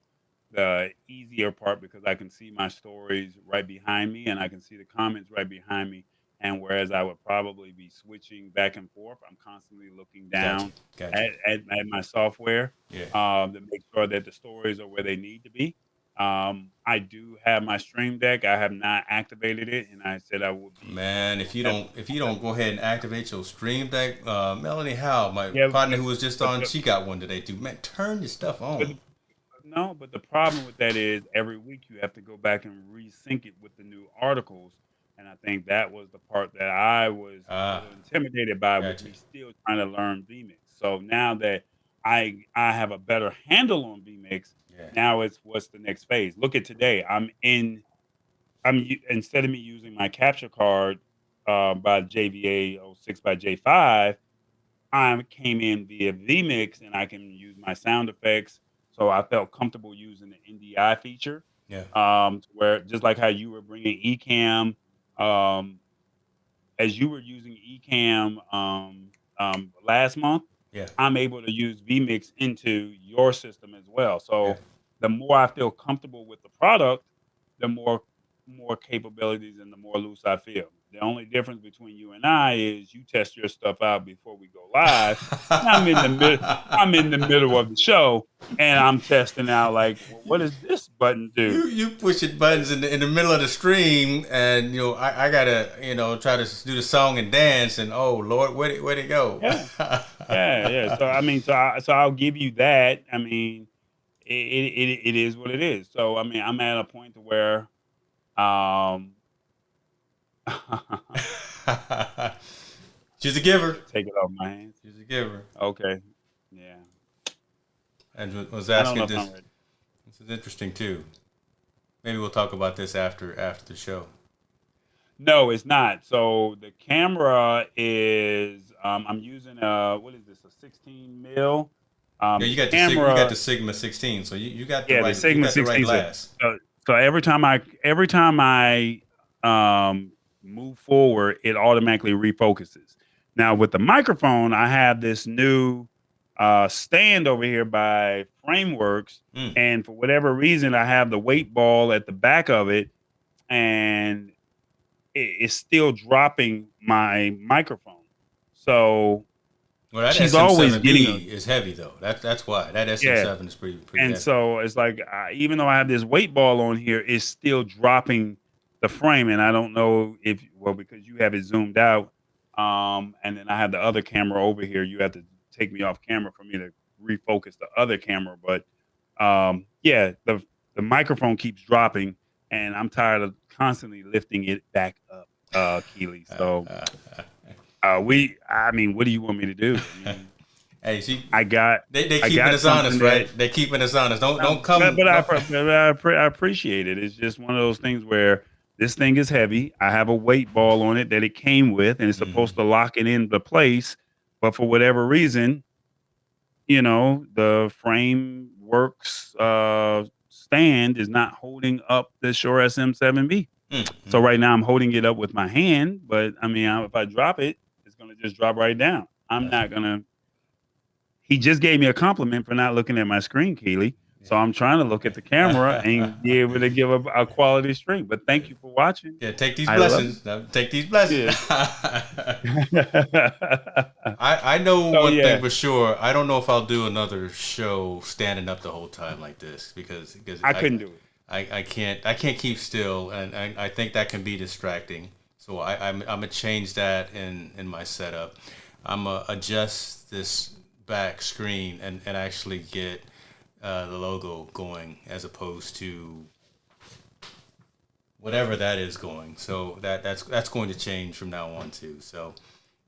the easier part because I can see my stories right behind me and I can see the comments right behind me. And whereas I would probably be switching back and forth, I'm constantly looking Gotcha. down Gotcha. at my software Yeah. to make sure that the stories are where they need to be. I do have my Stream Deck. I have not activated it, and I said I would be Man, doing that. if you don't go ahead and activate your Stream Deck, Melanie Howe, my Yeah, partner who was just but on, the, she got one today too. Man, turn your stuff but on. the no, but the problem with that is every week you have to go back and resync it with the new articles. And I think that was the part that I was a Ah, little intimidated by with gotcha. me still trying to learn vMix. So now that I have a better handle on vMix, Yeah. now it's what's the next phase. Look at today. Instead of me using my capture card by JVA 06 by J5, I came in via vMix and I can use my sound effects. So I felt comfortable using the NDI feature. Yeah. To where just like how you were bringing Ecamm, um, as you were using Ecamm last month, Yeah. I'm able to use vMix into your system as well. Yeah. So the more I feel comfortable with the product, the more capabilities and the more loose I feel. The only difference between you and I is you test your stuff out before we go live. And I'm in the middle of the show and I'm testing out like, well, what does this button do? You pushing buttons in the middle of the stream, and I gotta try to do the song and dance, and oh Lord, where'd it go? Yeah. Yeah. So I mean, so I'll give you that. I mean, it is what it is. So I mean, I'm at a point to where um She's a giver. take it off my hands. She's a giver. Okay. Yeah. And was I don't know asking if this. I'm ready. This is interesting too. Maybe we'll talk about this after the show. No, it's not. So the camera is I'm using what is this, a 16 mil? Yeah, The you got the camera, Sigma 16, so you got yeah, the you Sigma got the right 16. glass. So every time I move forward, it automatically refocuses. Now with the microphone, I have this new stand over here by Frameworks, Mm. and for whatever reason, I have the weight ball at the back of it, and it's still dropping my microphone. So Well, that she's always getting a SM7B is heavy though. That's why that yeah. SM7 is pretty And heavy. so it's like, even though I have this weight ball on here, it's still dropping the frame. And I don't know because you have it zoomed out. And then I have the other camera over here. You have to take me off camera for me to refocus the other camera. But yeah, the microphone keeps dropping and I'm tired of constantly lifting it back up, Keely. So I mean, what do you want me to do? I mean, Hey, they I keeping got us honest, something right? that They keeping us honest. Don't no, don't come. I appreciate it. It's just one of those things where this thing is heavy. I have a weight ball on it that it came with, and it's supposed Mhm. to lock it into place. But for whatever reason, the frameworks stand is not holding up the Shure SM7B. So Mhm. right now I'm holding it up with my hand, but I mean, if I drop it, it's gonna just drop right down. I'm Gotcha. not gonna He just gave me a compliment for not looking at my screen, Keely. So I'm trying to look at the camera and be able to give a quality stream. But thank you for watching. Yeah, take these I love blessings. Now, take these blessings. it. I know So one thing yeah, for sure. I don't know if I'll do another show standing up the whole time like this because I couldn't do it. I can't keep still, and I think that can be distracting. So I'm gonna change that in my setup. I'm gonna adjust this back screen and actually get the logo going as opposed to whatever that is going. So that's going to change from now on too. So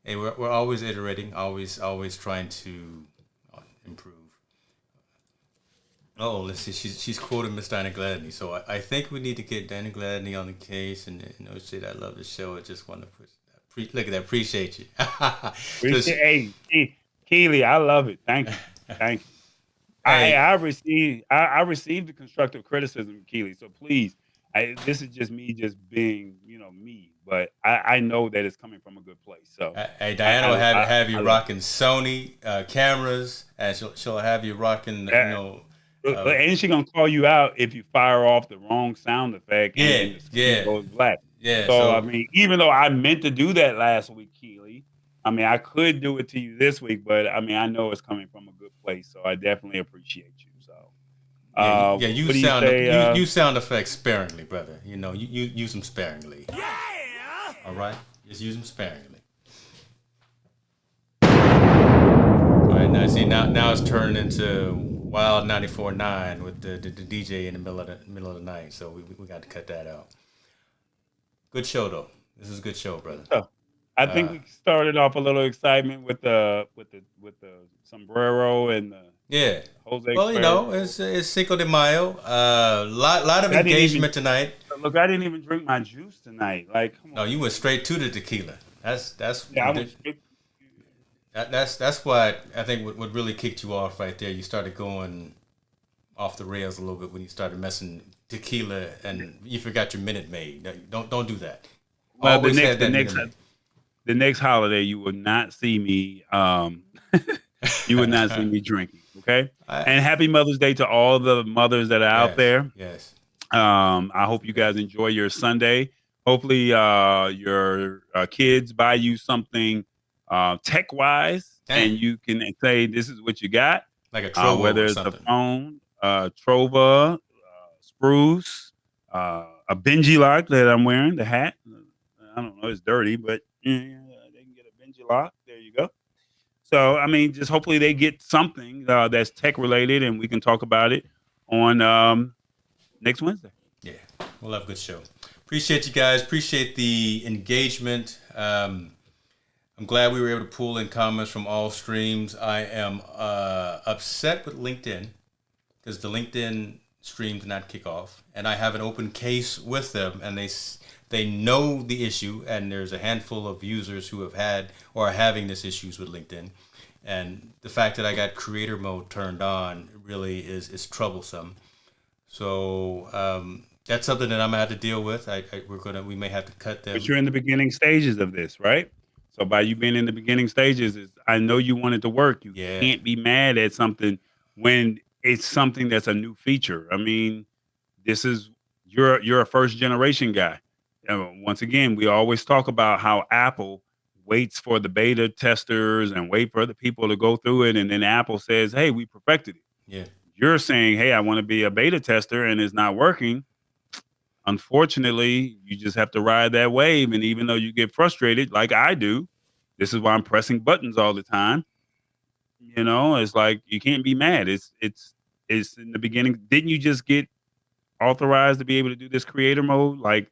hey, we're always iterating, always trying to improve. Oh, let's see. She's quoting Miss Dinah Gladney. So I think we need to get Dinah Gladney on the case and shit. I love the show. I just want to push. Look at that. Appreciate you. So Hey, Keely, I love it. Thank you. Thank you. hey, I received the constructive criticism, Keely. So please, this is just me just being, me. But I know that it's coming from a good place. So hey, Diana will have you I love rocking Sony cameras, and she'll have you rocking, it. And she gonna call you out if you fire off the wrong sound effect and yeah, then the screen yeah, goes black. yeah. So I So mean, even though I meant to do that last week, Keely, I mean I could do it to you this week, but I mean I know it's coming from a good place, so I definitely appreciate you. So You what do you sound say, you sound effects sparingly, brother. You know, you use them sparingly. Yeah. All right, just use them sparingly. All right, now it's turned into Wild 94.9 with the DJ in the middle of the night. So we got to cut that out. Good show though. This is a good show, brother. So, I think we started off a little excitement with the sombrero and the Yeah. Jose. Well, you know, it's Cinco de Mayo. Lot of engagement tonight. Look, I didn't even drink my juice tonight. Like, come on. No, you went straight to the tequila. That's I went straight. that's what I think what really kicked you off right there. You started going off the rails a little bit when you started messing tequila and you forgot your Minute Maid. Don't do that. Well, the next holiday you will not see me. You would not see me drinking. Okay. And happy Mother's Day to all the mothers that are out there. Yes. I hope you guys enjoy your Sunday. Hopefully, your kids buy you something tech wise, and you can say this is what you got. Like a Trova, whether it's a phone, Trova, Spruce, a Benji lock that I'm wearing, the hat. I don't know, it's dirty, but they can get a Benji lock. There you go. So, I mean, just hopefully they get something that's tech related, and we can talk about it on next Wednesday. Yeah, we'll have a good show. Appreciate you guys. Appreciate the engagement. I'm glad we were able to pull in comments from all streams. I am upset with LinkedIn because the LinkedIn stream did not kick off, and I have an open case with them, and they know the issue, and there's a handful of users who have had or are having this issues with LinkedIn, and the fact that I got creator mode turned on really is troublesome. So that's something that I'm gonna have to deal with. We may have to cut them. But you're in the beginning stages of this, right? So by you being in the beginning stages, I know you want it to work. You can't be mad at something when it's something that's a new feature. I mean, you're a first generation guy. Once again, we always talk about how Apple waits for the beta testers and wait for the people to go through it, and then Apple says, "Hey, we perfected it." Yeah. You're saying, "Hey, I want to be a beta tester," and it's not working. Unfortunately, you just have to ride that wave, and even though you get frustrated, like I do, this is why I'm pressing buttons all the time. You know, it's like you can't be mad. It's in the beginning. Didn't you just get authorized to be able to do this creator mode like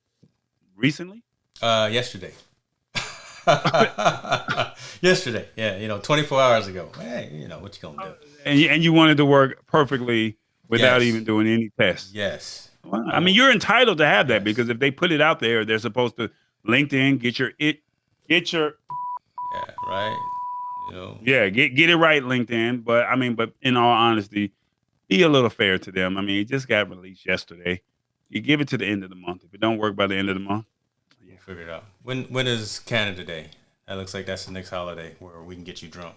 recently? Yesterday. Yesterday, yeah, 24 hours ago. Hey, what you gonna do? And you wanted to work perfectly without even doing any tests. Yes. Well, I mean, you're entitled to have that because if they put it out there, they're supposed to LinkedIn get your. Yeah, right. Yeah, get it right, LinkedIn. But in all honesty, be a little fair to them. I mean, it just got released yesterday. You give it to the end of the month. If it don't work by the end of the month, we'll figure it out. When is Canada Day? That looks like that's the next holiday where we can get you drunk.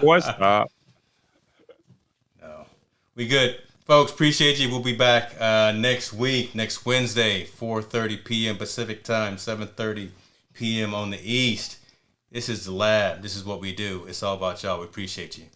What's up? No, we good, folks. Appreciate you. We'll be back next week, next Wednesday, 4:30 p.m. Pacific time, 7:30 p.m. on the East. This is the lab. This is what we do. It's all about y'all. We appreciate you.